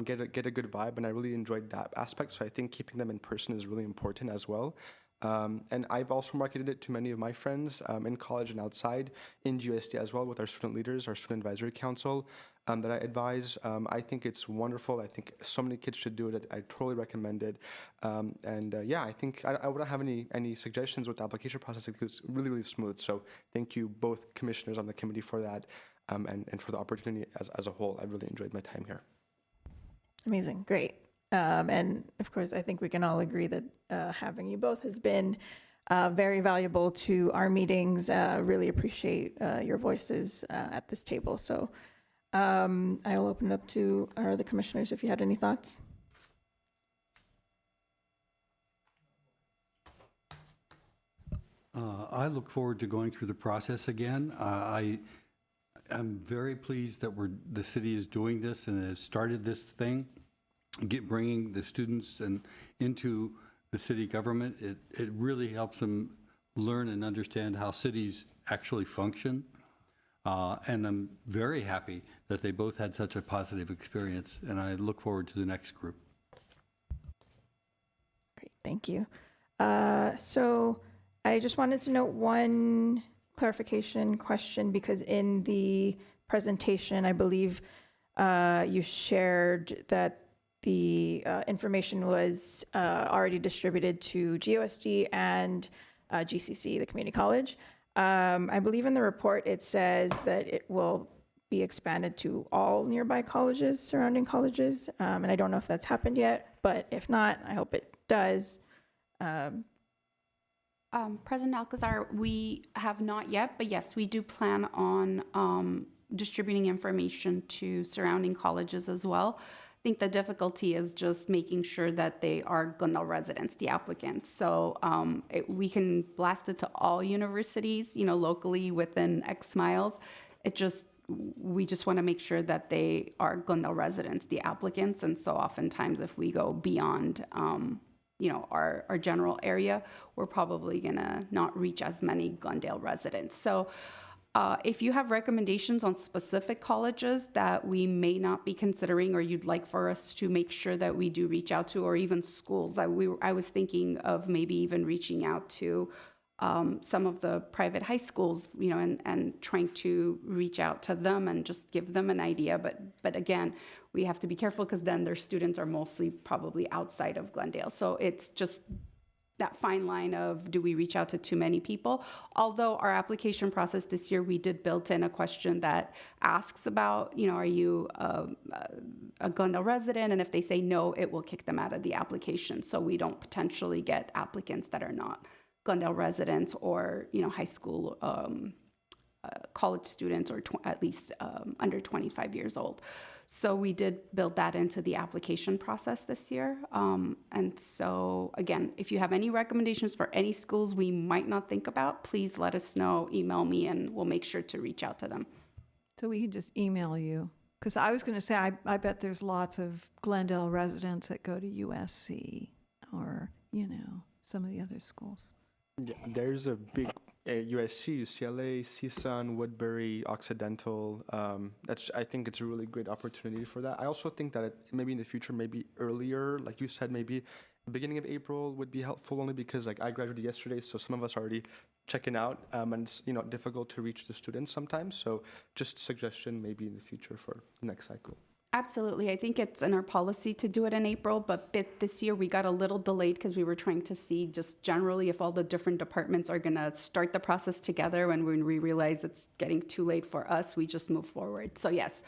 Speaker 9: get a good vibe. And I really enjoyed that aspect. So I think keeping them in person is really important as well. And I've also marketed it to many of my friends in college and outside in GUSD as well with our student leaders, our student advisory council that I advise. I think it's wonderful. I think so many kids should do it. I totally recommend it. I think I wouldn't have any suggestions with the application process. It was really, really smooth. So thank you both commissioners on the committee for that and for the opportunity as a whole. I really enjoyed my time here.
Speaker 1: Amazing, great. And of course, I think we can all agree that having you both has been very valuable to our meetings. Really appreciate your voices at this table. So I'll open it up to the commissioners if you had any thoughts.
Speaker 4: I look forward to going through the process again. I'm very pleased that the city is doing this and has started this thing, bringing the students into the city government. It really helps them learn and understand how cities actually function. And I'm very happy that they both had such a positive experience, and I look forward to the next group.
Speaker 1: Great, thank you. So I just wanted to note one clarification question, because in the presentation, I believe you shared that the information was already distributed to GUSD and GCC, the community college. I believe in the report it says that it will be expanded to all nearby colleges, surrounding colleges, and I don't know if that's happened yet, but if not, I hope it does.
Speaker 2: President Alcazar, we have not yet, but yes, we do plan on distributing information to surrounding colleges as well. I think the difficulty is just making sure that they are Glendale residents, the applicants. So we can blast it to all universities, locally within X miles. We just want to make sure that they are Glendale residents, the applicants. And so oftentimes if we go beyond our general area, we're probably gonna not reach as many Glendale residents. So if you have recommendations on specific colleges that we may not be considering, or you'd like for us to make sure that we do reach out to, or even schools, I was thinking of maybe even reaching out to some of the private high schools, and trying to reach out to them and just give them an idea. But again, we have to be careful because then their students are mostly probably outside of Glendale. So it's just that fine line of, do we reach out to too many people? Although our application process this year, we did build in a question that asks about, are you a Glendale resident? And if they say no, it will kick them out of the application. So we don't potentially get applicants that are not Glendale residents or, high school college students, or at least under 25 years old. So we did build that into the application process this year. And so again, if you have any recommendations for any schools we might not think about, please let us know, email me, and we'll make sure to reach out to them.
Speaker 5: So we can just email you. Because I was going to say, I bet there's lots of Glendale residents that go to USC or, some of the other schools.
Speaker 9: Yeah, there's a big USC, UCLA, CSUN, Woodbury, Occidental. I think it's a really great opportunity for that. I also think that maybe in the future, maybe earlier, like you said, maybe the beginning of April would be helpful only because like I graduated yesterday, so some of us are already checking out, and it's difficult to reach the students sometimes. So just suggestion maybe in the future for the next cycle.
Speaker 2: Absolutely. I think it's in our policy to do it in April, but this year we got a little delayed because we were trying to see just generally if all the different departments are going to start the process together. When we realize it's getting too late for us, we just move forward. So yes,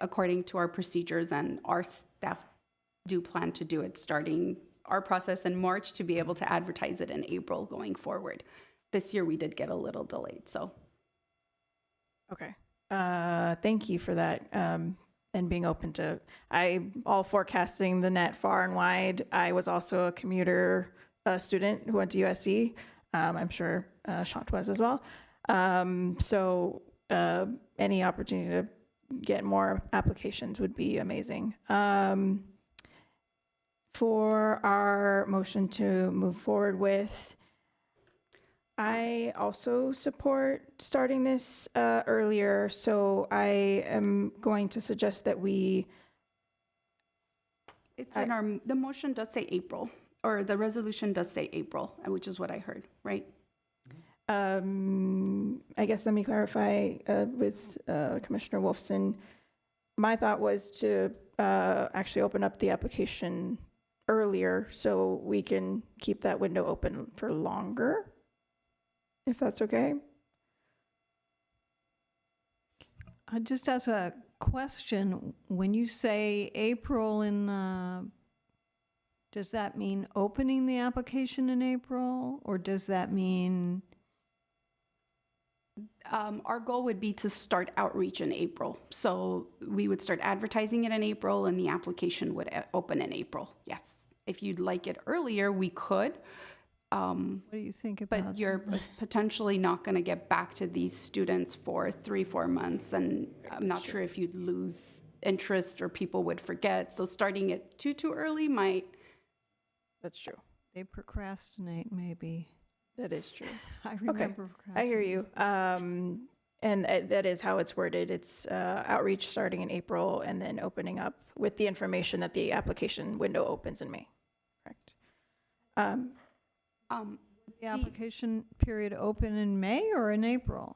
Speaker 2: according to our procedures, and our staff do plan to do it starting our process in March to be able to advertise it in April going forward. This year we did get a little delayed, so.
Speaker 1: Okay. Thank you for that. And being open to, all forecasting the net far and wide. I was also a commuter student who went to USC. I'm sure Shant was as well. So any opportunity to get more applications would be amazing. For our motion to move forward with, I also support starting this earlier, so I am going to suggest that we,
Speaker 2: It's in the motion does say April, or the resolution does say April, which is what I heard, right?
Speaker 1: I guess let me clarify with Commissioner Wolfson. My thought was to actually open up the application earlier so we can keep that window open for longer, if that's okay.
Speaker 5: Just as a question, when you say April does that mean opening the application in April, or does that mean?
Speaker 2: Our goal would be to start outreach in April. So we would start advertising it in April and the application would open in April, yes. If you'd like it earlier, we could.
Speaker 5: What do you think about
Speaker 2: But you're potentially not going to get back to these students for 3-4 months, and I'm not sure if you'd lose interest or people would forget. So starting it too early might.
Speaker 1: That's true.
Speaker 5: They procrastinate, maybe.
Speaker 1: That is true.
Speaker 5: I remember
Speaker 1: I hear you. And that is how it's worded. It's outreach starting in April and then opening up with the information that the application window opens in May. Correct.
Speaker 5: The application period open in May or in April?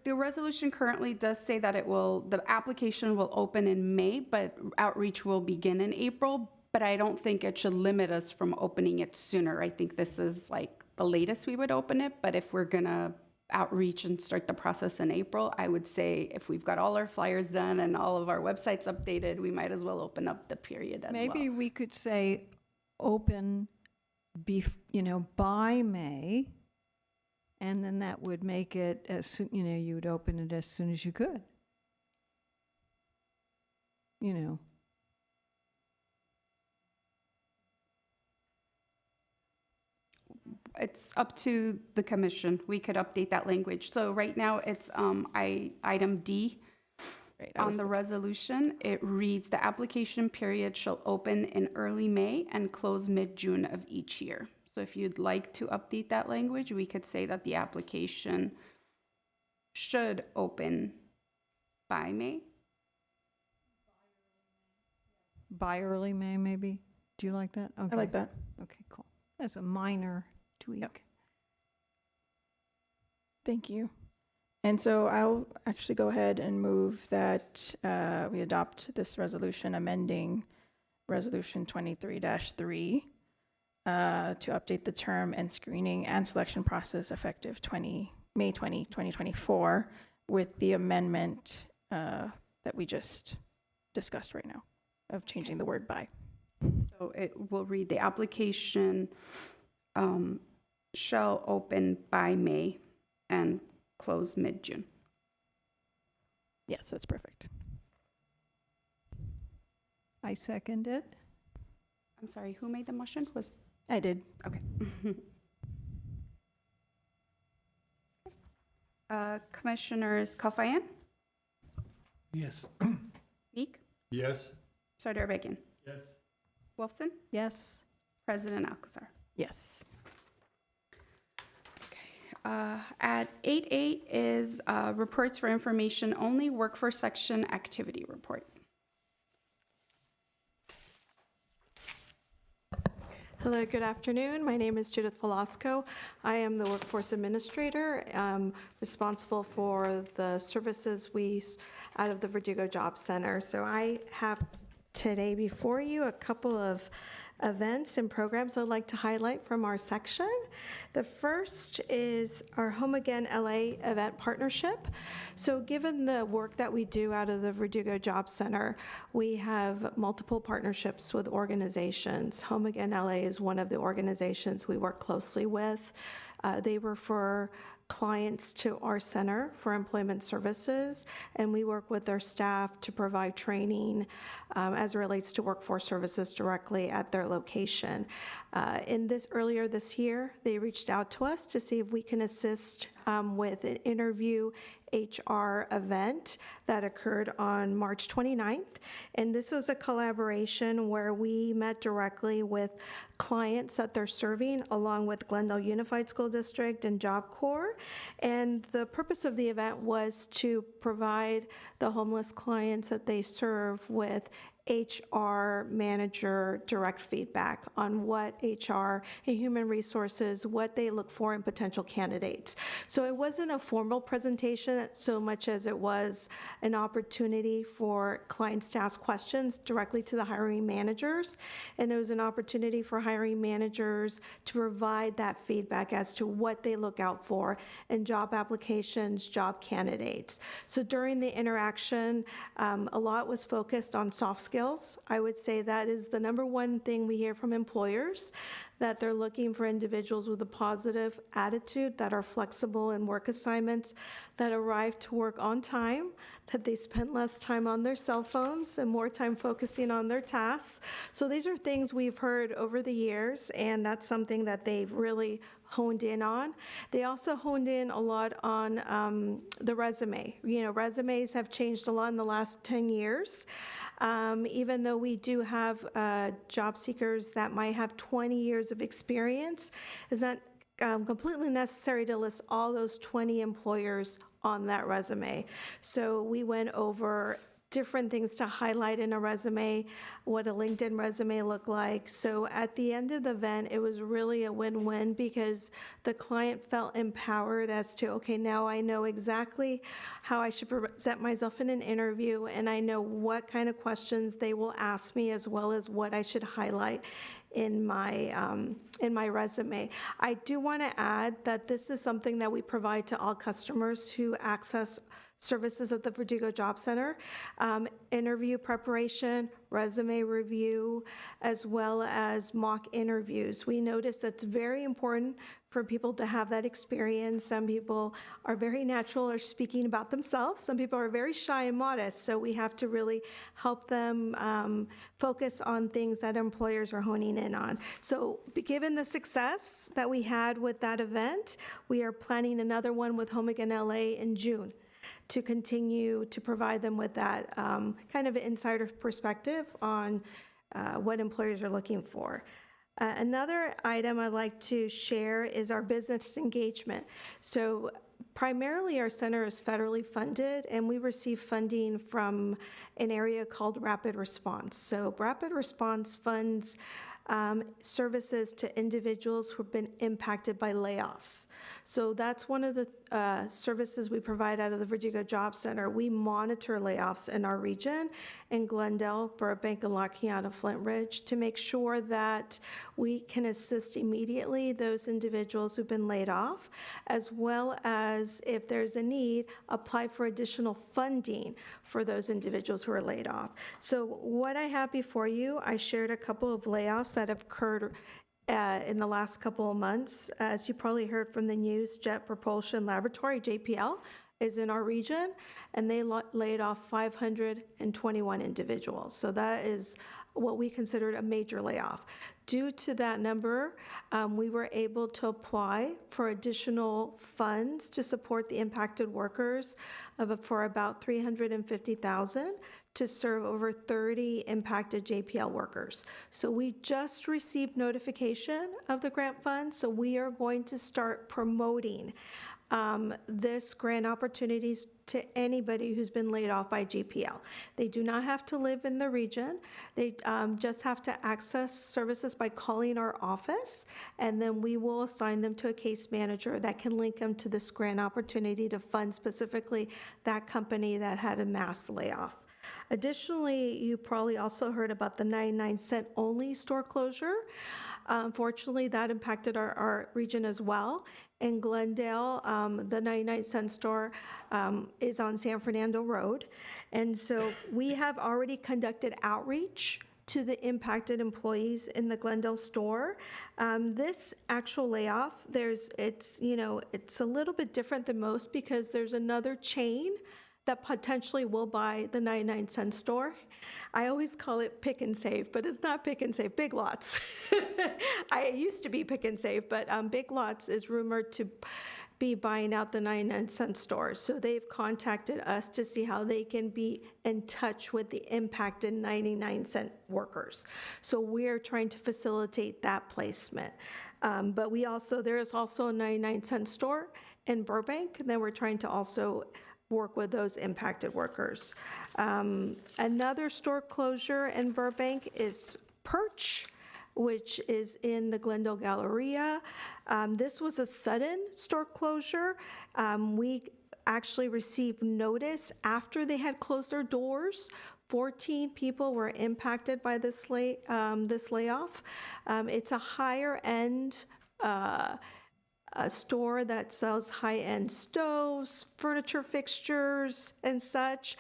Speaker 2: The resolution currently does say that the application will open in May, but outreach will begin in April. But I don't think it should limit us from opening it sooner. I think this is like the latest we would open it. But if we're gonna outreach and start the process in April, I would say if we've got all our flyers done and all of our websites updated, we might as well open up the period as well.
Speaker 5: Maybe we could say open by May, and then that would make it as soon, you would open it as soon as you could.
Speaker 2: It's up to the commission. We could update that language. So right now it's item D
Speaker 1: Right,
Speaker 2: on the resolution. It reads, the application period shall open in early May and close mid-June of each year. So if you'd like to update that language, we could say that the application should open by May.
Speaker 5: By early May, maybe? Do you like that? Okay.
Speaker 1: I like that.
Speaker 5: Okay, cool. That's a minor tweak.
Speaker 1: Yep. Thank you. And so I'll actually go ahead and move that we adopt this resolution amending Resolution 23-3 to update the term and screening and selection process effective May 20, 2024 with the amendment that we just discussed right now of changing the word by.
Speaker 2: So it will read, the application shall open by May and close mid-June.
Speaker 1: Yes, that's perfect.
Speaker 5: I second it.
Speaker 2: I'm sorry, who made the motion?
Speaker 1: I did.
Speaker 2: Okay. Commissioners Kalfayan,
Speaker 6: Yes.
Speaker 2: Meek,
Speaker 4: Yes.
Speaker 2: Sardarbagian,
Speaker 3: Yes.
Speaker 2: Wolfson,
Speaker 5: Yes.
Speaker 2: President Alcazar.
Speaker 1: Yes.
Speaker 2: At 8A is reports for information only, workforce section activity report.
Speaker 11: Hello, good afternoon. My name is Judith Velasco. I am the Workforce Administrator, responsible for the services out of the Verdugo Job Center. So I have today before you a couple of events and programs I'd like to highlight from our section. The first is our Home Again LA event partnership. So given the work that we do out of the Verdugo Job Center, we have multiple partnerships with organizations. Home Again LA is one of the organizations we work closely with. They refer clients to our Center for Employment Services, and we work with their staff to provide training as it relates to workforce services directly at their location. Earlier this year, they reached out to us to see if we can assist with an interview HR event that occurred on March 29th. And this was a collaboration where we met directly with clients that they're serving, along with Glendale Unified School District and Job Corps. And the purpose of the event was to provide the homeless clients that they serve with HR manager direct feedback on what HR and human resources, what they look for in potential candidates. So it wasn't a formal presentation so much as it was an opportunity for clients to ask questions directly to the hiring managers. And it was an opportunity for hiring managers to provide that feedback as to what they look out for in job applications, job candidates. So during the interaction, a lot was focused on soft skills. I would say that is the number one thing we hear from employers, that they're looking for individuals with a positive attitude, that are flexible in work assignments, that arrive to work on time, that they spend less time on their cell phones and more time focusing on their tasks. So these are things we've heard over the years, and that's something that they've really honed in on. They also honed in a lot on the resume. Resumes have changed a lot in the last 10 years. Even though we do have job seekers that might have 20 years of experience, it's not completely necessary to list all those 20 employers on that resume. So we went over different things to highlight in a resume, what a LinkedIn resume looked like. So at the end of the event, it was really a win-win because the client felt empowered as to, okay, now I know exactly how I should present myself in an interview, and I know what kind of questions they will ask me, as well as what I should highlight in my resume. I do want to add that this is something that we provide to all customers who access services at the Verdugo Job Center. Interview preparation, resume review, as well as mock interviews. We notice that's very important for people to have that experience. Some people are very natural or speaking about themselves. Some people are very shy and modest, so we have to really help them focus on things that employers are honing in on. So given the success that we had with that event, we are planning another one with Home Again LA in June, to continue to provide them with that kind of insider perspective on what employers are looking for. Another item I'd like to share is our business engagement. So primarily our center is federally funded, and we receive funding from an area called Rapid Response. So Rapid Response funds services to individuals who have been impacted by layoffs. So that's one of the services we provide out of the Verdugo Job Center. We monitor layoffs in our region, in Glendale, Burbank, and La Cunada, Flint Ridge, to make sure that we can assist immediately those individuals who've been laid off, as well as, if there's a need, apply for additional funding for those individuals who are laid off. So what I have before you, I shared a couple of layoffs that have occurred in the last couple of months. As you probably heard from the news, Jet Propulsion Laboratory, JPL, is in our region, and they laid off 521 individuals. So that is what we considered a major layoff. Due to that number, we were able to apply for additional funds to support the impacted workers for about $350,000 to serve over 30 impacted JPL workers. So we just received notification of the grant fund, so we are going to start promoting this grant opportunities to anybody who's been laid off by GPL. They do not have to live in the region. They just have to access services by calling our office, and then we will assign them to a case manager that can link them to this grant opportunity to fund specifically that company that had a mass layoff. Additionally, you probably also heard about the 99-cent only store closure. Unfortunately, that impacted our region as well. In Glendale, the 99-cent store is on San Fernando Road. And so we have already conducted outreach to the impacted employees in the Glendale store. This actual layoff, it's a little bit different than most because there's another chain that potentially will buy the 99-cent store. I always call it Pick and Save, but it's not Pick and Save, Big Lots. I used to be Pick and Save, but Big Lots is rumored to be buying out the 99-cent stores. So they've contacted us to see how they can be in touch with the impacted 99-cent workers. So we're trying to facilitate that placement. But there is also a 99-cent store in Burbank that we're trying to also work with those impacted workers. Another store closure in Burbank is Perch, which is in the Glendale Galleria. This was a sudden store closure. We actually received notice after they had closed their doors. 14 people were impacted by this layoff. It's a higher end a store that sells high-end stoves, furniture fixtures, and such.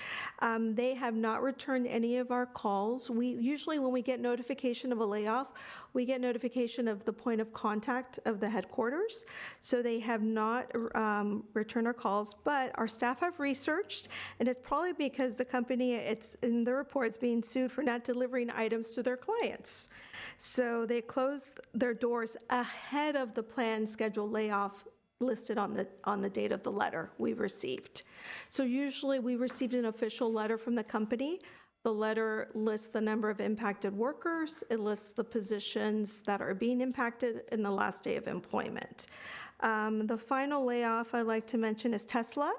Speaker 11: They have not returned any of our calls. We usually, when we get notification of a layoff, we get notification of the point of contact of the headquarters. So they have not returned our calls, but our staff have researched, and it's probably because the company, it's in the report, is being sued for not delivering items to their clients. So they closed their doors ahead of the planned scheduled layoff listed on the date of the letter we received. So usually we received an official letter from the company. The letter lists the number of impacted workers. It lists the positions that are being impacted in the last day of employment. The final layoff I'd like to mention is Tesla.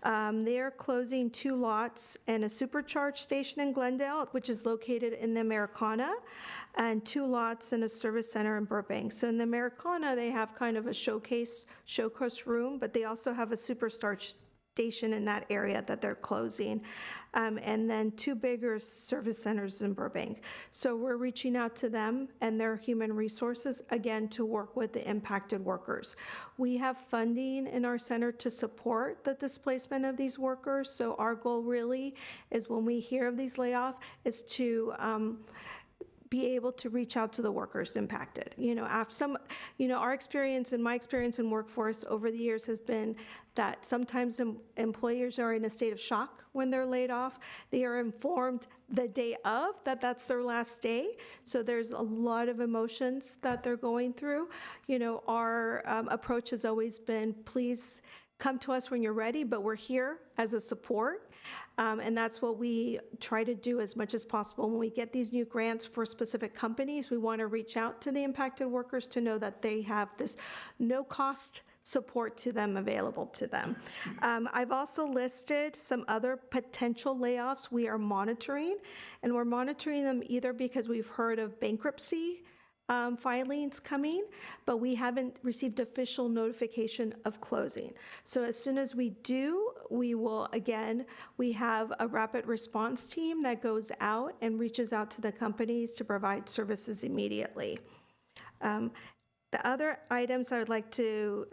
Speaker 11: They're closing 2 lots and a supercharge station in Glendale, which is located in the Americana, and 2 lots and a service center in Burbank. So in the Americana, they have kind of a showcase room, but they also have a supercharge station in that area that they're closing, and then 2 bigger service centers in Burbank. So we're reaching out to them and their human resources, again, to work with the impacted workers. We have funding in our center to support the displacement of these workers, so our goal really is when we hear of these layoffs is to be able to reach out to the workers impacted. Our experience and my experience in workforce over the years has been that sometimes employers are in a state of shock when they're laid off. They are informed the day of that that's their last day. So there's a lot of emotions that they're going through. Our approach has always been, please come to us when you're ready, but we're here as a support. And that's what we try to do as much as possible. When we get these new grants for specific companies, we want to reach out to the impacted workers to know that they have this no-cost support to them available to them. I've also listed some other potential layoffs we are monitoring, and we're monitoring them either because we've heard of bankruptcy filings coming, but we haven't received official notification of closing. So as soon as we do, we have a rapid response team that goes out and reaches out to the companies to provide services immediately. The other items I would like to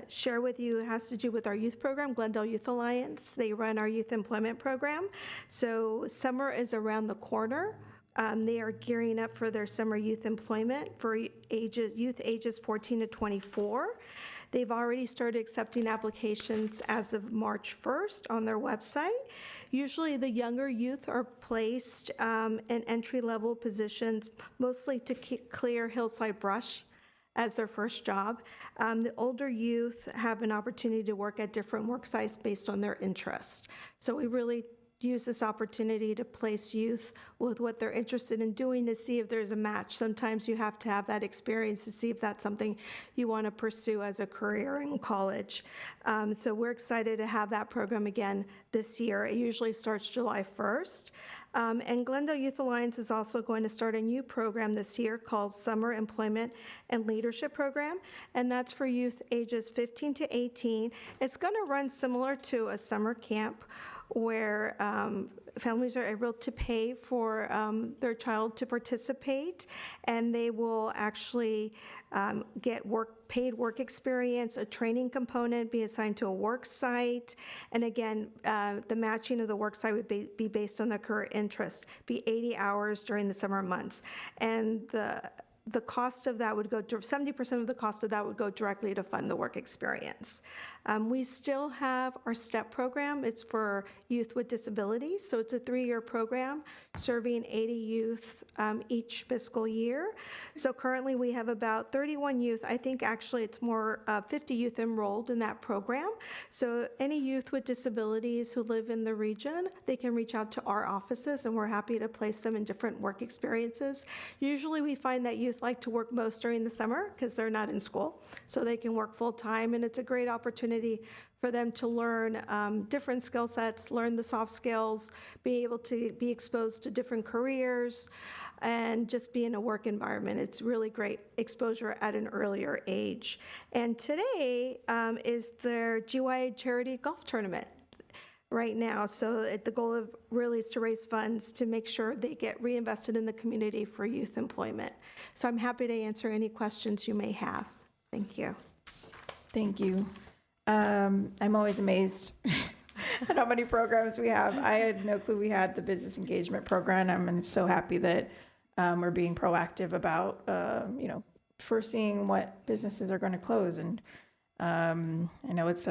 Speaker 11: share with you has to do with our youth program, Glendale Youth Alliance. They run our youth employment program. So summer is around the corner. They are gearing up for their summer youth employment for youth ages 14 to 24. They've already started accepting applications as of March 1st on their website. Usually the younger youth are placed in entry-level positions, mostly to clear hillside brush as their first job. The older youth have an opportunity to work at different work sites based on their interest. So we really use this opportunity to place youth with what they're interested in doing to see if there's a match. Sometimes you have to have that experience to see if that's something you want to pursue as a career in college. So we're excited to have that program again this year. It usually starts July 1st. And Glendale Youth Alliance is also going to start a new program this year called Summer Employment and Leadership Program, and that's for youth ages 15 to 18. It's going to run similar to a summer camp where families are able to pay for their child to participate, and they will actually get paid work experience, a training component, be assigned to a work site, and again, the matching of the work site would be based on their current interest, be 80 hours during the summer months, and the cost of that would go, 70% of the cost of that would go directly to fund the work experience. We still have our STEP program. It's for youth with disabilities. So it's a 3-year program serving 80 youth each fiscal year. So currently we have about 31 youth. I think actually it's more 50 youth enrolled in that program. So any youth with disabilities who live in the region, they can reach out to our offices and we're happy to place them in different work experiences. Usually we find that youth like to work most during the summer because they're not in school. So they can work full time, and it's a great opportunity for them to learn different skill sets, learn the soft skills, be able to be exposed to different careers, and just be in a work environment. It's really great exposure at an earlier age. And today is their GYA Charity Golf Tournament right now. So the goal of really is to raise funds to make sure they get reinvested in the community for youth employment. So I'm happy to answer any questions you may have. Thank you.
Speaker 1: Thank you. I'm always amazed at how many programs we have. I had no clue we had the business engagement program. I'm so happy that we're being proactive about, foreseeing what businesses are going to close. And I know it's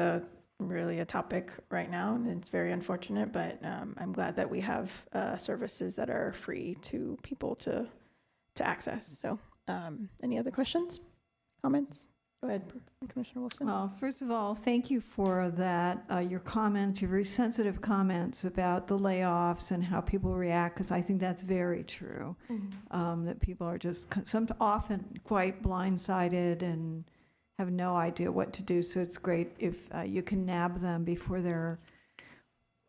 Speaker 1: really a topic right now, and it's very unfortunate, but I'm glad that we have services that are free to people to access. So any other questions, comments? Go ahead, Commissioner Wolfson.
Speaker 5: Well, first of all, thank you for that, your comments, your very sensitive comments about the layoffs and how people react, because I think that's very true. That people are just often quite blindsided and have no idea what to do. So it's great if you can nab them before they're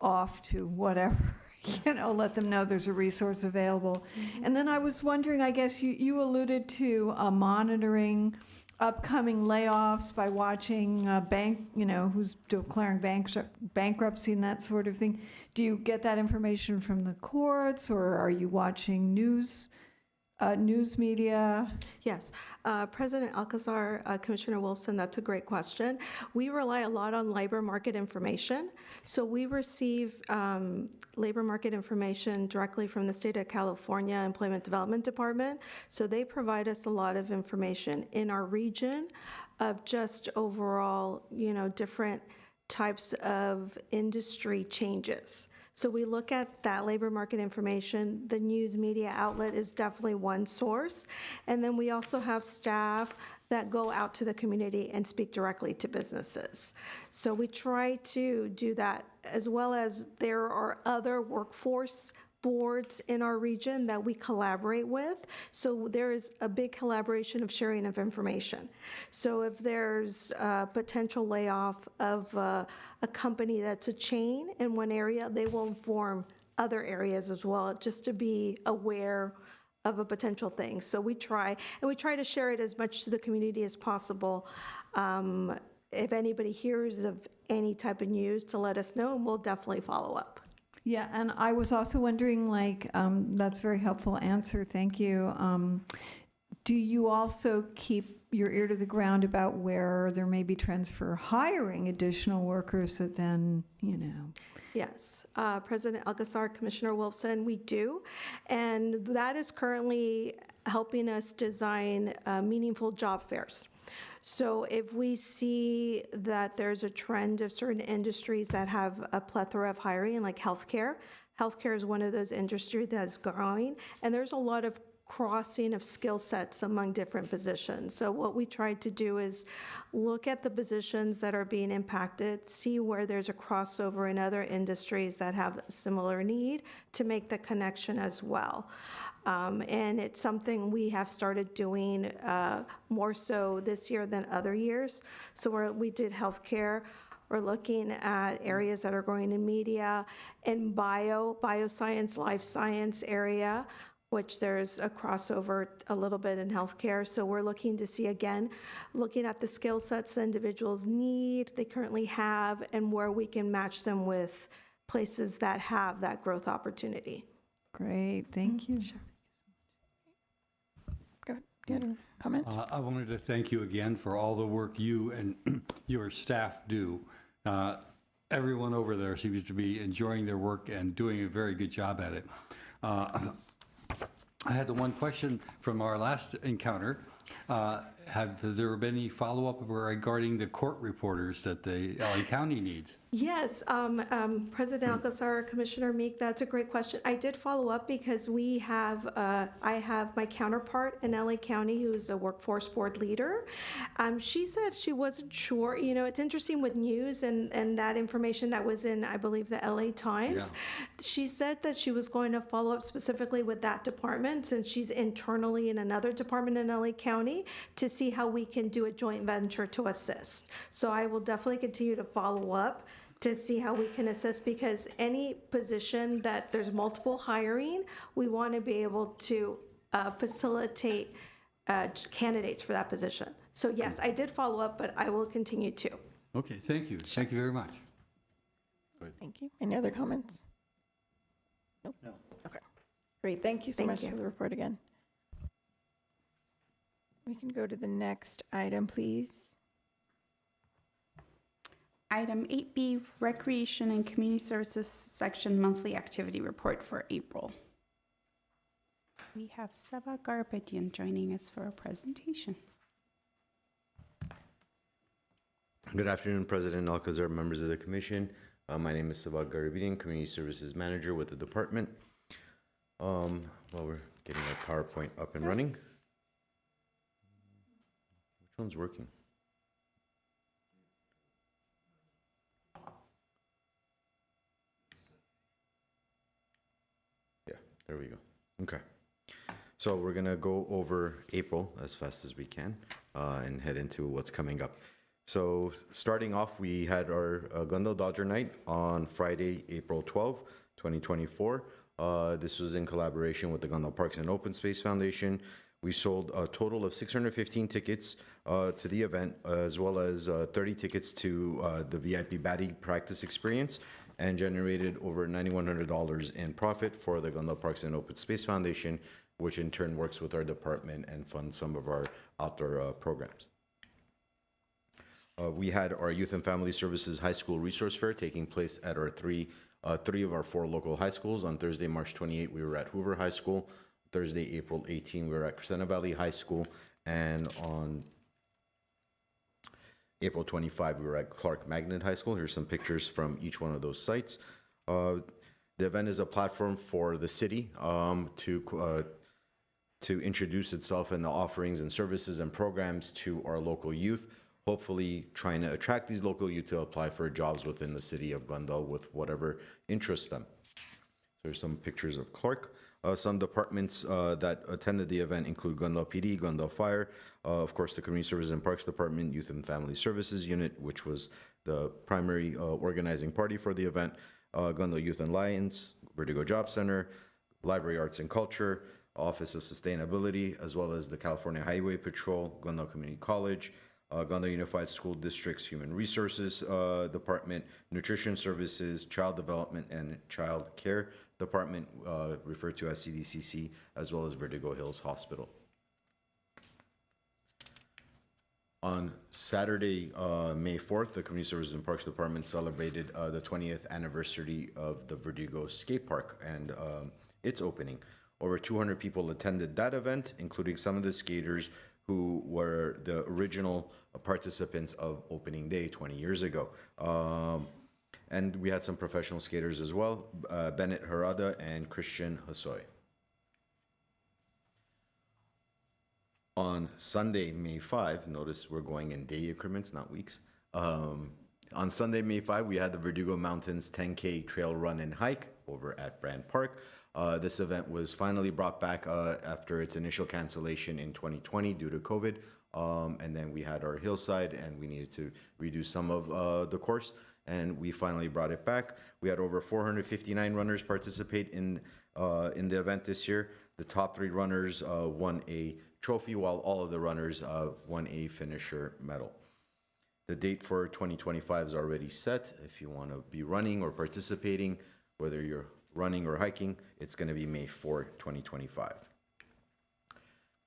Speaker 5: off to whatever, let them know there's a resource available. And then I was wondering, I guess you alluded to monitoring upcoming layoffs by watching who's declaring bankruptcy and that sort of thing. Do you get that information from the courts, or are you watching news media?
Speaker 11: Yes. President Alcazar, Commissioner Wolfson, that's a great question. We rely a lot on labor market information. So we receive labor market information directly from the state of California Employment Development Department. So they provide us a lot of information in our region of just overall, different types of industry changes. So we look at that labor market information. The news media outlet is definitely one source. And then we also have staff that go out to the community and speak directly to businesses. So we try to do that, as well as there are other workforce boards in our region that we collaborate with. So there is a big collaboration of sharing of information. So if there's a potential layoff of a company that's a chain in one area, they will inform other areas as well, just to be aware of a potential thing. So we try to share it as much to the community as possible. If anybody hears of any type of news, to let us know, and we'll definitely follow up.
Speaker 5: Yeah, and I was also wondering, that's a very helpful answer, thank you. Do you also keep your ear to the ground about where there may be trends for hiring additional workers that then,
Speaker 11: Yes, President Alcazar, Commissioner Wolfson, we do. And that is currently helping us design meaningful job fairs. So if we see that there's a trend of certain industries that have a plethora of hiring, like healthcare is one of those industries that's growing, and there's a lot of crossing of skill sets among different positions. So what we tried to do is look at the positions that are being impacted, see where there's a crossover in other industries that have a similar need to make the connection as well. And it's something we have started doing more so this year than other years. So we did healthcare. We're looking at areas that are growing in media and bioscience, life science area, which there's a crossover a little bit in healthcare. So we're looking to see, again, looking at the skill sets the individuals need, they currently have, and where we can match them with places that have that growth opportunity.
Speaker 5: Great, thank you.
Speaker 1: Go ahead. You had a comment?
Speaker 4: I wanted to thank you again for all the work you and your staff do. Everyone over there seems to be enjoying their work and doing a very good job at it. I had the one question from our last encounter. Have there been any follow-up regarding the court reporters that the LA County needs?
Speaker 11: Yes, President Alcazar, Commissioner Meek, that's a great question. I did follow up because we have, I have my counterpart in LA County who's a workforce board leader. She said she wasn't sure. You know, it's interesting with news and that information that was in, I believe, the LA Times.
Speaker 4: Yeah.
Speaker 11: She said that she was going to follow up specifically with that department, since she's internally in another department in LA County, to see how we can do a joint venture to assist. So I will definitely continue to follow up to see how we can assist, because any position that there's multiple hiring, we want to be able to facilitate candidates for that position. So yes, I did follow up, but I will continue to.
Speaker 4: Okay, thank you. Thank you very much.
Speaker 1: Thank you. Any other comments? Nope. No. Okay. Great. Thank you so
Speaker 11: Thank
Speaker 1: much
Speaker 11: you.
Speaker 1: for the report again. We can go to the next item, please.
Speaker 2: Item 8B, Recreation and Community Services Section Monthly Activity Report for April. We have Seba Garabedian joining us for a presentation.
Speaker 12: Good afternoon, President Alcazar, members of the Commission. My name is Seba Garabedian, Community Services Manager with the department. While we're getting our PowerPoint up and running. Which one's working? Yeah, there we go. Okay. So we're gonna go over April as fast as we can and head into what's coming up. So starting off, we had our Glendale Dodger Night on Friday, April 12, 2024. This was in collaboration with the Glendale Parks and Open Space Foundation. We sold a total of 615 tickets to the event, as well as 30 tickets to the VIP batting practice experience, and generated over $9,100 in profit for the Glendale Parks and Open Space Foundation, which in turn works with our department and funds some of our outdoor programs. We had our Youth and Family Services High School Resource Fair taking place at our three of our four local high schools. On Thursday, March 28, we were at Hoover High School. Thursday, April 18, we were at Crescenta Valley High School. And on April 25, we were at Clark Magnet High School. Here's some pictures from each one of those sites. The event is a platform for the city to introduce itself and the offerings and services and programs to our local youth, hopefully trying to attract these local youth to apply for jobs within the city of Glendale with whatever interests them. There's some pictures of Clark. Some departments that attended the event include Glendale PD, Glendale Fire, of course the Community Services and Parks Department, Youth and Family Services Unit, which was the primary organizing party for the event, Glendale Youth and Lions, Vertigo Job Center, Library Arts and Culture, Office of Sustainability, as well as the California Highway Patrol, Glendale Community College, Glendale Unified School District's Human Resources Department, Nutrition Services, Child Development and Child Care Department, referred to as CDCC, as well as Vertigo Hills Hospital. On Saturday, May 4th, the Community Services and Parks Department celebrated the 20th anniversary of the Vertigo Skate Park and its opening. Over 200 people attended that event, including some of the skaters who were the original participants of opening day 20 years ago. And we had some professional skaters as well, Bennett Harada and Christian Hasoy. On Sunday, May 5, notice we're going in day increments, not weeks. On Sunday, May 5, we had the Verdugo Mountains 10K trail run and hike over at Brand Park. This event was finally brought back after its initial cancellation in 2020 due to COVID. And then we had our hillside, and we needed to redo some of the course, and we finally brought it back. We had over 459 runners participate in the event this year. The top 3 runners won a trophy, while all of the runners won a finisher medal. The date for 2025 is already set. If you want to be running or participating, whether you're running or hiking, it's going to be May 4, 2025.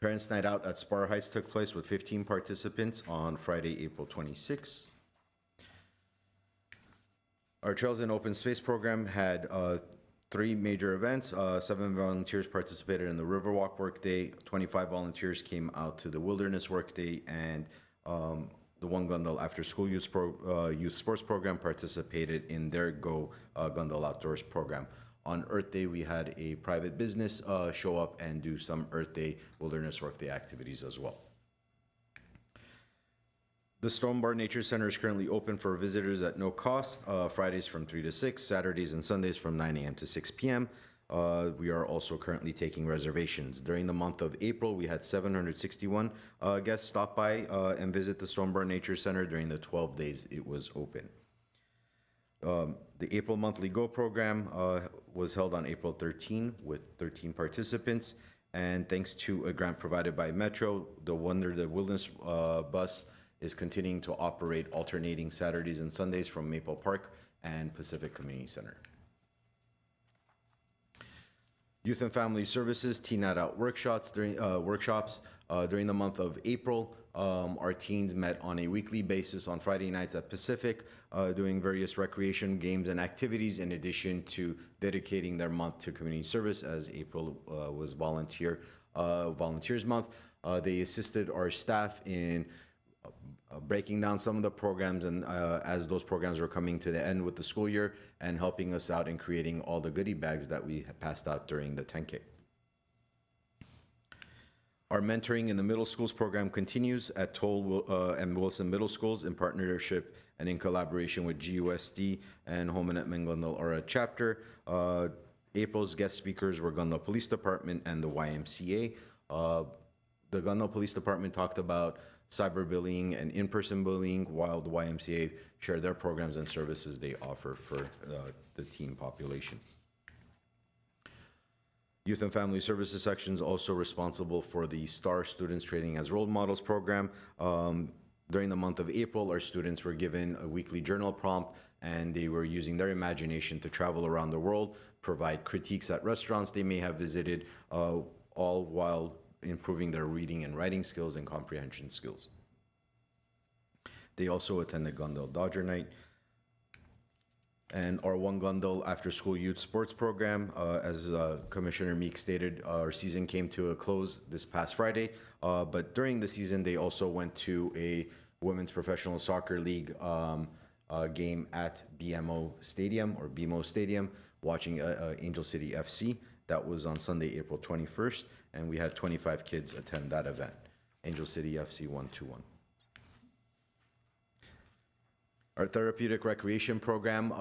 Speaker 12: Parents' Night Out at Spar Heights took place with 15 participants on Friday, April 26. Our Trails and Open Space program had 3 major events. 7 volunteers participated in the Riverwalk Workday, 25 volunteers came out to the Wilderness Workday, and the One Glendale After School Youth Sports Program participated in their Go Glendale Outdoors program. On Earth Day, we had a private business show up and do some Earth Day Wilderness Workday activities as well. The Stone Bar Nature Center is currently open for visitors at no cost, Fridays from 3 to 6, Saturdays and Sundays from 9 a.m. to 6 p.m. We are also currently taking reservations. During the month of April, we had 761 guests stop by and visit the Stone Bar Nature Center during the 12 days it was open. The April Monthly Go program was held on April 13 with 13 participants, and thanks to a grant provided by Metro, the Wilderness bus is continuing to operate alternating Saturdays and Sundays from Maple Park and Pacific Community Center. Youth and Family Services Teen Night Out workshops during the month of April. Our teens met on a weekly basis on Friday nights at Pacific, doing various recreation games and activities, in addition to dedicating their month to community service, as April was Volunteers Month. They assisted our staff in breaking down some of the programs, and as those programs were coming to the end with the school year, and helping us out in creating all the goodie bags that we passed out during the 10K. Our mentoring in the middle schools program continues at Toll and Wilson Middle Schools in partnership and in collaboration with GUSD and Home and Edmond Glendale Aura chapter. April's guest speakers were Glendale Police Department and the YMCA. The Glendale Police Department talked about cyberbullying and in-person bullying, while the YMCA share their programs and services they offer for the teen population. Youth and Family Services section is also responsible for the STAR Students Training as Role Models program. During the month of April, our students were given a weekly journal prompt, and they were using their imagination to travel around the world, provide critiques at restaurants they may have visited, all while improving their reading and writing skills and comprehension skills. They also attended Glendale Dodger Night. And our One Glendale After School Youth Sports Program, as Commissioner Meek stated, our season came to a close this past Friday, but during the season they also went to a Women's Professional Soccer League game at BMO Stadium, or BMO Stadium, watching Angel City FC. That was on Sunday, April 21st, and we had 25 kids attend that event. Angel City FC 1-1. Our therapeutic recreation program,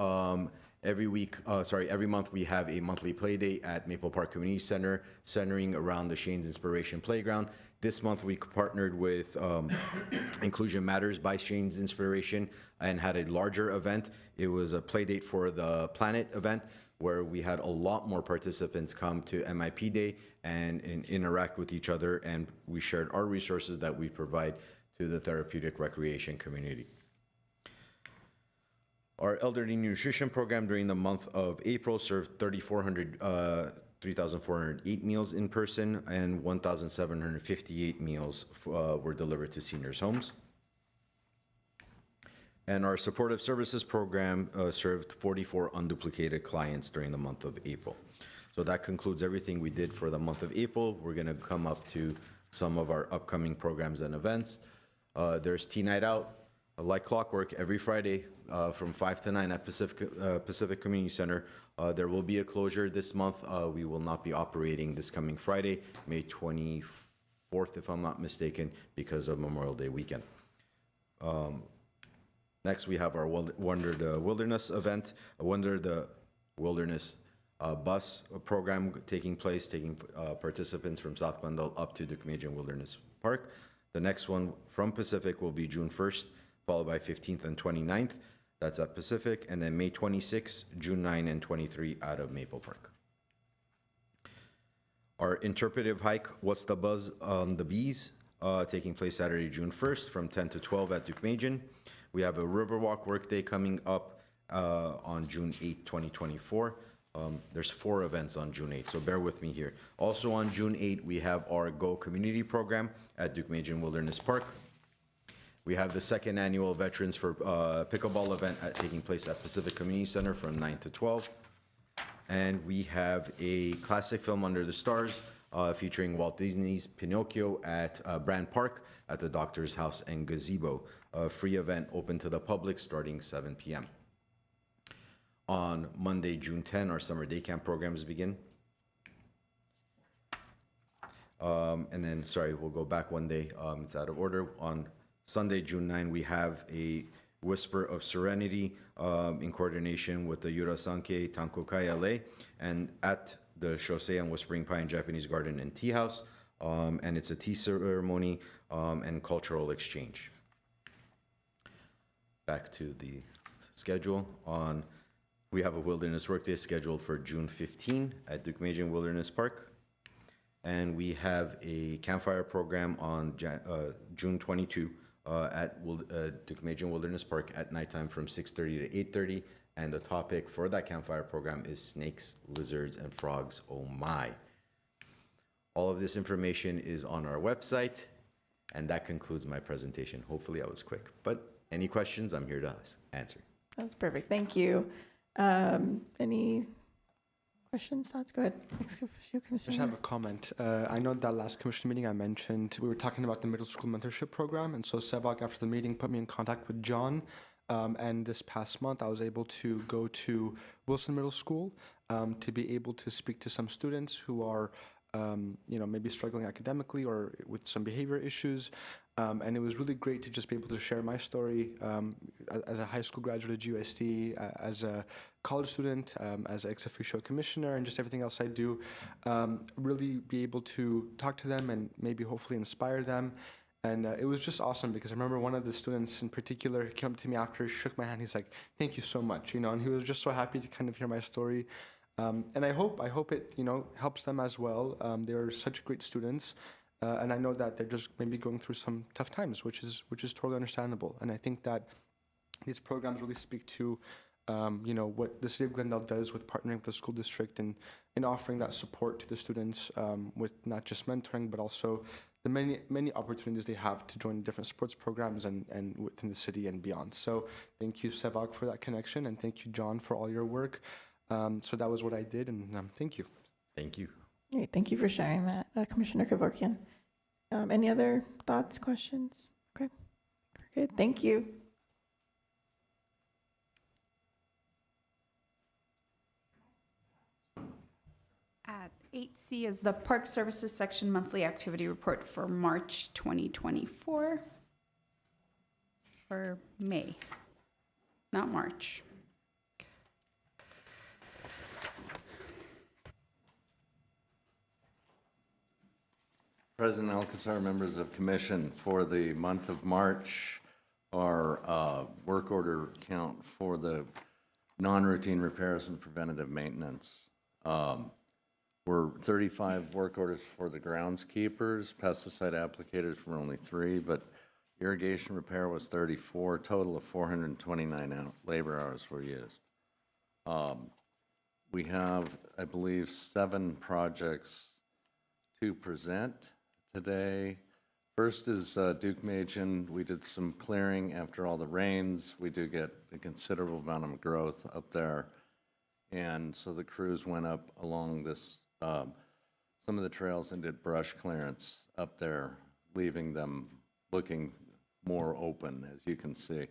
Speaker 12: every month we have a monthly play day at Maple Park Community Center, centering around the Shane's Inspiration Playground. This month we partnered with Inclusion Matters by Shane's Inspiration and had a larger event. It was a play date for the Planet event, where we had a lot more participants come to MIP Day and interact with each other, and we shared our resources that we provide to the therapeutic recreation community. Our elderly nutrition program during the month of April served 3,408 meals in person, and 1,758 meals were delivered to seniors' homes. And our supportive services program served 44 unduplicated clients during the month of April. So that concludes everything we did for the month of April. We're going to come up to some of our upcoming programs and events. There's Teen Night Out, like clockwork, every Friday from 5 to 9 at Pacific Community Center. There will be a closure this month. We will not be operating this coming Friday, May 24th, 4th, if I'm not mistaken, because of Memorial Day weekend. Next, we have our Wander the Wilderness event, Wander the Wilderness bus program taking participants from South Glendale up to Duke-Majan Wilderness Park. The next one from Pacific will be June 1st, followed by 15th and 29th. That's at Pacific, and then May 26, June 9, and 23 out of Maple Park. Our interpretive hike, What's the Buzz on the Bees, taking place Saturday, June 1st from 10 to 12 at Duke-Majan. We have a Riverwalk workday coming up on June 8, 2024. There's 4 events on June 8, so bear with me here. Also on June 8, we have our Go Community Program at Duke-Majan Wilderness Park. We have the 2nd annual Veterans for Pickleball event taking place at Pacific Community Center from 9 to 12. And we have a classic film, Under the Stars, featuring Walt Disney's Pinocchio at Brand Park at the Doctor's House and Gazebo. A free event open to the public starting 7 p.m. On Monday, June 10, our summer day camp programs begin. And then, sorry, we'll go back one day. It's out of order. On Sunday, June 9, we have a Whisper of Serenity in coordination with the Yurasanke Tankokai LA and at the Shosei and Whispering Pine Japanese Garden and Tea House. And it's a tea ceremony and cultural exchange. Back to the schedule. We have a Wilderness Workday scheduled for June 15 at Duke-Majan Wilderness Park. And we have a campfire program on June 22 at Duke-Majan Wilderness Park at nighttime from 6:30 to 8:30. And the topic for that campfire program is snakes, lizards, and frogs. Oh my. All of this information is on our website. And that concludes my presentation. Hopefully I was quick. But any questions, I'm here to answer.
Speaker 1: That's perfect. Thank you. Any questions, thoughts? Go ahead. Next,
Speaker 9: I just have a comment. I know that last commission meeting I mentioned, we were talking about the middle school mentorship program. And so Sevak, after the meeting, put me in contact with John. And this past month, I was able to go to Wilson Middle School to be able to speak to some students who are, maybe struggling academically or with some behavior issues. And it was really great to just be able to share my story as a high school graduate at USD, as a college student, as an ex officio commissioner, and just everything else I do. Really be able to talk to them and maybe hopefully inspire them. And it was just awesome because I remember one of the students in particular came up to me after, shook my hand. He's like, "Thank you so much," and he was just so happy to kind of hear my story. And I hope it, helps them as well. They're such great students. And I know that they're just maybe going through some tough times, which is totally understandable. And I think that these programs really speak to, what the City of Glendale does with partnering with the school district and in offering that support to the students with not just mentoring, but also the many opportunities they have to join different sports programs and within the city and beyond. So thank you, Sevak, for that connection, and thank you, John, for all your work. So that was what I did, and thank you.
Speaker 12: Thank you.
Speaker 1: Great. Thank you for sharing that, Commissioner Kevorkian. Any other thoughts, questions? Okay. Good. Thank you.
Speaker 2: At 8C is the Park Services Section Monthly Activity Report for March 2024. For May, not March.
Speaker 13: President Alcazar, members of commission, for the month of March, our work order count for the non-routine repairs and preventative maintenance were 35 work orders for the groundskeepers. Pesticide applicators were only 3, but irrigation repair was 34. Total of 429 labor hours were used. We have, I believe, 7 projects to present today. First is Duke-Majan. We did some clearing after all the rains. We do get a considerable amount of growth up there. And so the crews went up along this, some of the trails and did brush clearance up there, leaving them looking more open, as you can see.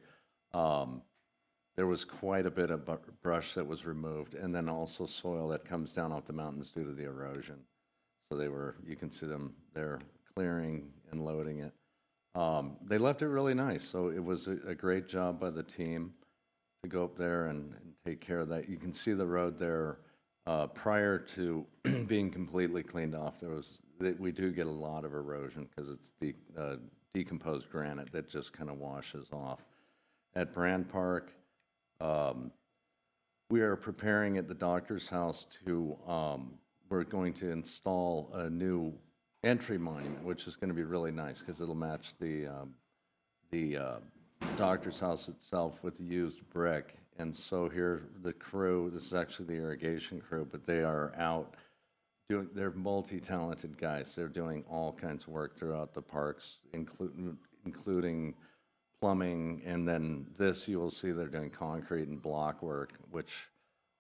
Speaker 13: There was quite a bit of brush that was removed, and then also soil that comes down off the mountains due to the erosion. So they were, you can see them there clearing and loading it. They left it really nice, so it was a great job by the team to go up there and take care of that. You can see the road there prior to being completely cleaned off. We do get a lot of erosion because it's decomposed granite that just kind of washes off. At Brand Park, we are preparing at the doctor's house we're going to install a new entry monument, which is going to be really nice because it'll match the doctor's house itself with the used brick. And so here, the crew, this is actually the irrigation crew, but they are out they're multi-talented guys. They're doing all kinds of work throughout the parks, including plumbing, and then this, you will see they're doing concrete and block work, which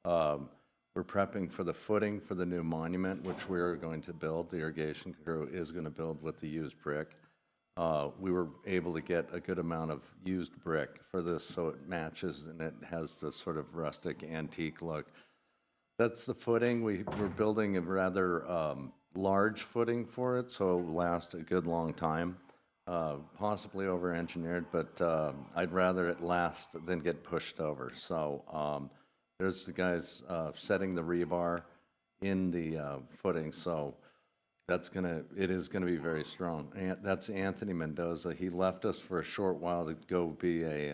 Speaker 13: we're prepping for the footing for the new monument, which we're going to build. The irrigation crew is going to build with the used brick. We were able to get a good amount of used brick for this, so it matches and it has the sort of rustic antique look. That's the footing. We're building a rather large footing for it, so it'll last a good long time. Possibly over-engineered, but I'd rather it last than get pushed over. So there's the guys setting the rebar in the footing, so it is gonna be very strong. And that's Anthony Mendoza. He left us for a short while to go be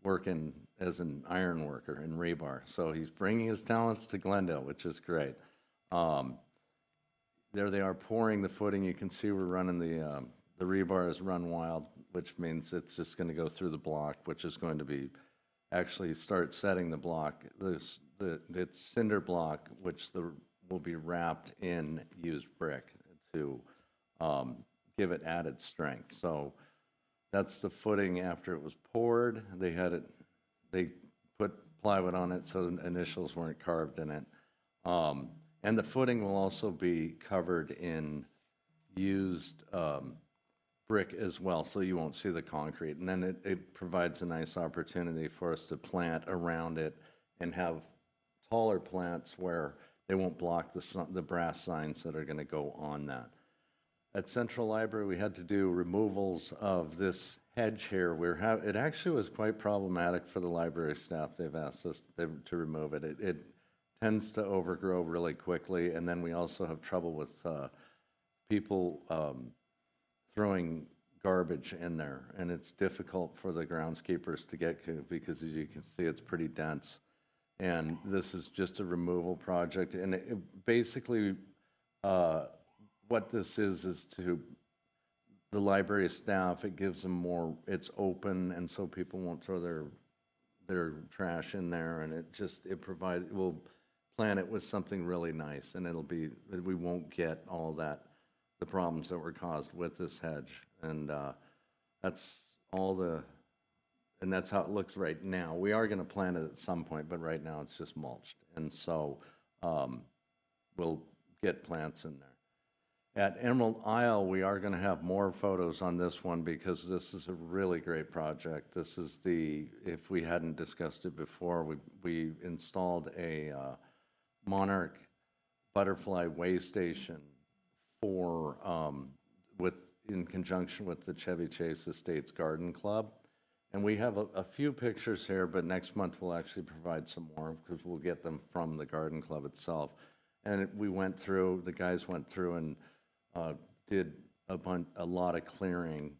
Speaker 13: working as an iron worker in rebar. So he's bringing his talents to Glendale, which is great. There they are pouring the footing. You can see we're running the rebar is run wild, which means it's just going to go through the block, which is going to be actually start setting the block. It's cinder block, which will be wrapped in used brick to give it added strength. So that's the footing after it was poured. They put plywood on it so the initials weren't carved in it. And the footing will also be covered in used brick as well, so you won't see the concrete. And then it provides a nice opportunity for us to plant around it and have taller plants where they won't block the brass signs that are going to go on that. At Central Library, we had to do removals of this hedge here. It actually was quite problematic for the library staff. They've asked us to remove it. It tends to overgrow really quickly, and then we also have trouble with people throwing garbage in there, and it's difficult for the groundskeepers to get to because, as you can see, it's pretty dense. And this is just a removal project, and basically what this is to the library staff, it gives them more, it's open, and so people won't throw their trash in there, and we'll plan it with something really nice, and we won't get all that, the problems that were caused with this hedge. And that's how it looks right now. We are going to plant it at some point, but right now it's just mulched. And so we'll get plants in there. At Emerald Isle, we are going to have more photos on this one because this is a really great project. This is if we hadn't discussed it before, we installed a monarch butterfly way station in conjunction with the Chevy Chase Estates Garden Club. And we have a few pictures here, but next month we'll actually provide some more because we'll get them from the garden club itself. And the guys went through and did a lot of clearing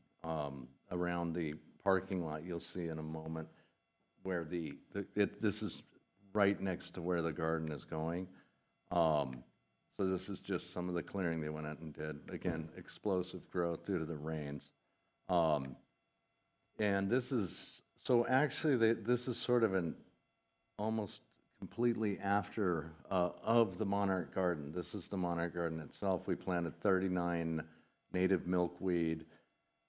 Speaker 13: around the parking lot. You'll see in a moment where this is right next to where the garden is going. So this is just some of the clearing they went out and did. Again, explosive growth due to the rains. And this is sort of an almost completely after of the monarch garden. This is the monarch garden itself. We planted 39 native milkweed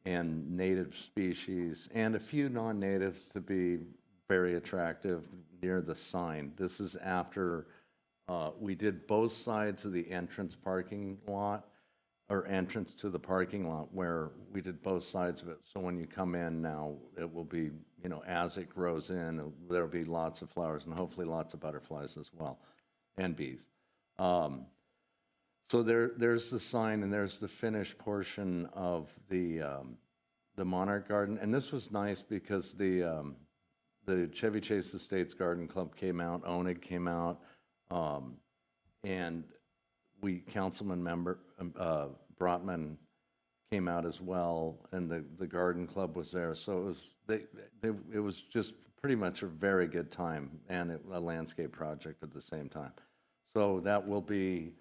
Speaker 13: and native species and a few non-natives to be very attractive near the sign. This is after we did both sides of the entrance parking lot, or entrance to the parking lot, where we did both sides of it. So when you come in now, it will be, as it grows in, there'll be lots of flowers and hopefully lots of butterflies as well, and bees. So there's the sign, and there's the finished portion of the Monarch Garden. And this was nice because the Chevy Chase Estates Garden Club came out, ONIG came out, and councilman member Brotman came out as well, and the garden club was there. So it was just pretty much a very good time, and a landscape project at the same time. So that will be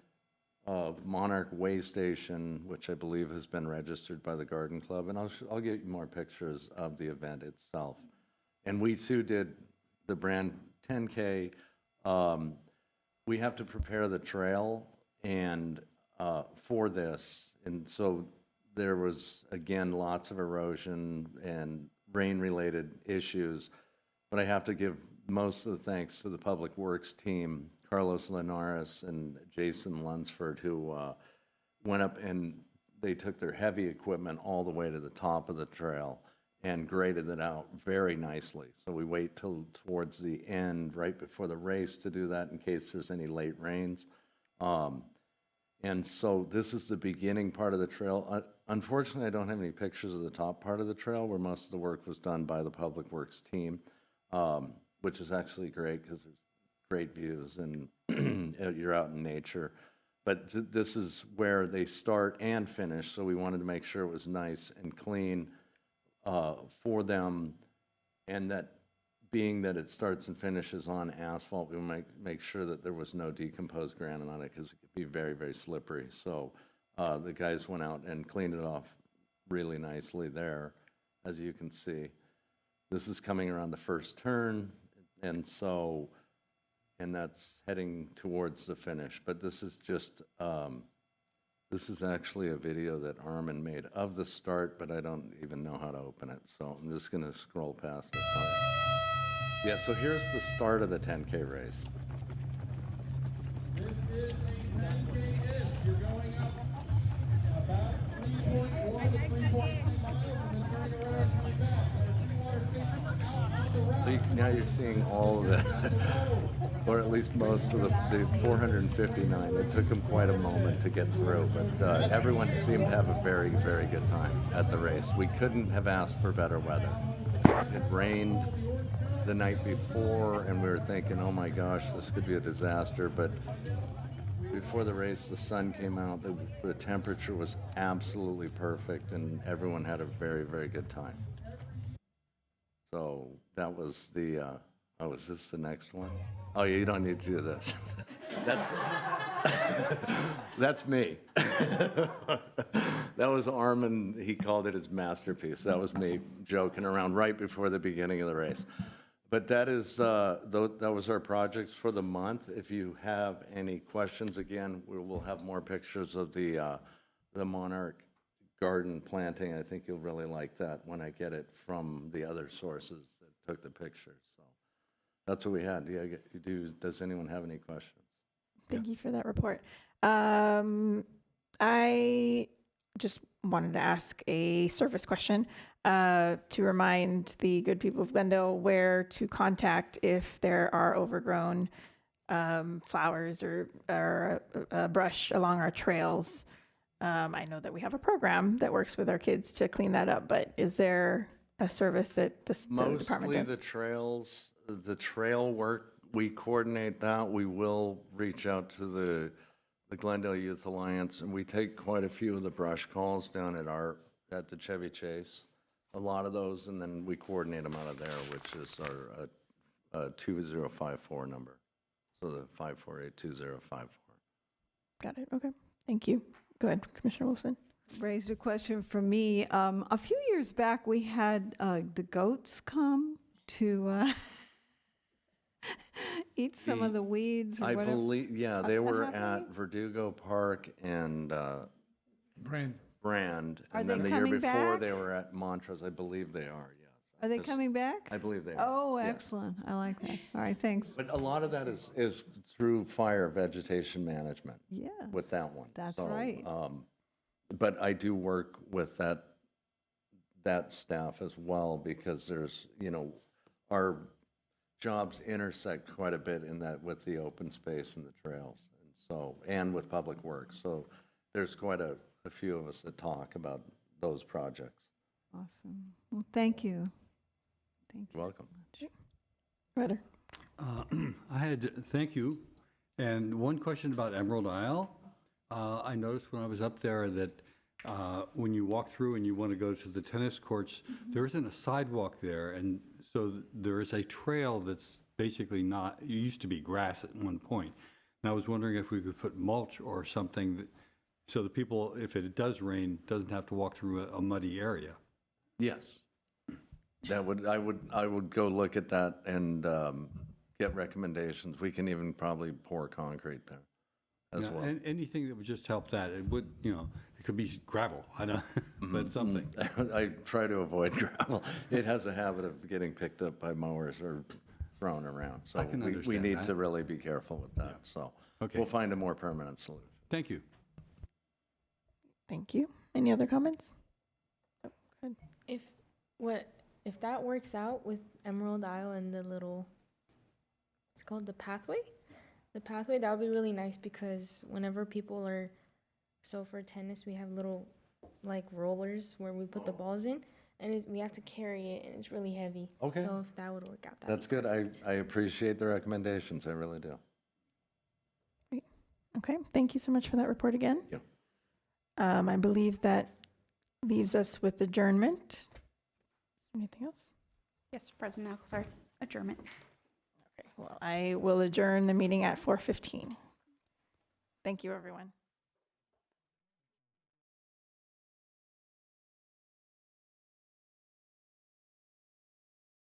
Speaker 13: Monarch Way Station, which I believe has been registered by the garden club, and I'll get you more pictures of the event itself. And we too did the brand 10K. We have to prepare the trail and for this, and so there was, again, lots of erosion and rain-related issues, but I have to give most of the thanks to the Public Works team, Carlos Linares and Jason Lunsford, who went up and they took their heavy equipment all the way to the top of the trail and graded it out very nicely. So we wait till towards the end, right before the race, to do that in case there's any late rains. And so this is the beginning part of the trail. Unfortunately, I don't have any pictures of the top part of the trail where most of the work was done by the Public Works team, which is actually great because there's great views and you're out in nature. But this is where they start and finish, so we wanted to make sure it was nice and clean for them, and that being that it starts and finishes on asphalt, we make sure that there was no decomposed granite on it because it could be very, very slippery. So the guys went out and cleaned it off really nicely there, as you can see. This is coming around the first turn, and that's heading towards the finish. But this is just, this is actually a video that Armin made of the start, but I don't even know how to open it. So I'm just gonna scroll past it. Yeah, so here's the start of the 10K race.
Speaker 14: This is a 10K-ish. You're going up about 3.1 to 3.2 miles and then turning around and coming back.
Speaker 13: So now you're seeing all of it, or at least most of the 459. It took them quite a moment to get through, but everyone seemed to have a very, very good time at the race. We couldn't have asked for better weather. It rained the night before, and we were thinking, oh my gosh, this could be a disaster, but before the race, the sun came out, the temperature was absolutely perfect, and everyone had a very, very good time. So that was the, oh, is this the next one? Oh, you don't need to do this. That's me. That was Armin, he called it his masterpiece. That was me joking around right before the beginning of the race. But that is, that was our projects for the month. If you have any questions, again, we will have more pictures of the Monarch Garden planting. I think you'll really like that when I get it from the other sources that took the pictures. So that's what we had. Does anyone have any questions?
Speaker 1: Thank you for that report. I just wanted to ask a service question to remind the good people of Glendale where to contact if there are overgrown flowers or brush along our trails. I know that we have a program that works with our kids to clean that up, but is there a service that the department
Speaker 13: Mostly
Speaker 1: does?
Speaker 13: the trails, the trail work, we coordinate that. We will reach out to the Glendale Youth Alliance, and we take quite a few of the brush calls down at the Chevy Chase. A lot of those, and then we coordinate them out of there, which is our 2054 number. So the 548-2054.
Speaker 1: Got it. Okay. Thank you. Go ahead, Commissioner Wilson.
Speaker 5: Raised a question for me. A few years back, we had the goats come to eat some of the weeds or
Speaker 13: I
Speaker 5: whatever.
Speaker 13: believe, yeah, they were at Verdugo Park and Brand.
Speaker 5: Are
Speaker 13: And
Speaker 5: they
Speaker 13: then the year
Speaker 5: coming
Speaker 13: before,
Speaker 5: back?
Speaker 13: they were at Montrose. I believe they are, yes.
Speaker 5: Are they coming back?
Speaker 13: I believe they are.
Speaker 5: Oh,
Speaker 13: yes.
Speaker 5: excellent. I like that. All right, thanks.
Speaker 13: But a lot of that is through fire vegetation management.
Speaker 5: Yes.
Speaker 13: With that one.
Speaker 5: That's
Speaker 13: So,
Speaker 5: right.
Speaker 13: But I do work with that staff as well because there's, our jobs intersect quite a bit in that with the open space and the trails. And so, and with Public Works. So there's quite a few of us that talk about those projects.
Speaker 5: Awesome. Well, thank you. Thank you.
Speaker 13: You're welcome.
Speaker 1: Ryder.
Speaker 4: Thank you. And one question about Emerald Isle. I noticed when I was up there that when you walk through and you want to go to the tennis courts, there isn't a sidewalk there. And so there is a trail that's basically not, it used to be grass at one point. And I was wondering if we could put mulch or something so the people, if it does rain, doesn't have to walk through a muddy area.
Speaker 13: Yes. I would go look at that and get recommendations. We can even probably pour concrete there as
Speaker 4: Yeah,
Speaker 13: well.
Speaker 4: and anything that would just help that. It would, it could be gravel, I know, but something.
Speaker 13: I try to avoid gravel. It has a habit of getting picked up by mowers or thrown around. So
Speaker 4: I can
Speaker 13: we
Speaker 4: understand
Speaker 13: need
Speaker 4: that.
Speaker 13: to really be careful with that. So
Speaker 4: Okay.
Speaker 13: we'll find a more permanent solution.
Speaker 4: Thank you.
Speaker 1: Thank you. Any other comments?
Speaker 10: If that works out with Emerald Isle and the little, it's called the pathway. The pathway, that would be really nice because whenever people are, so for tennis, we have little like rollers where we put the balls in, and we have to carry it, and it's really heavy.
Speaker 13: Okay.
Speaker 10: So if that would work out,
Speaker 13: That's good. I appreciate the recommendations. I really do.
Speaker 1: Okay, thank you so much for that report again.
Speaker 13: Yeah.
Speaker 1: I believe that leaves us with adjournment. Anything else?
Speaker 2: Yes, President Alcazar, adjournment.
Speaker 1: Okay, well, I will adjourn the meeting at 4:15. Thank you, everyone.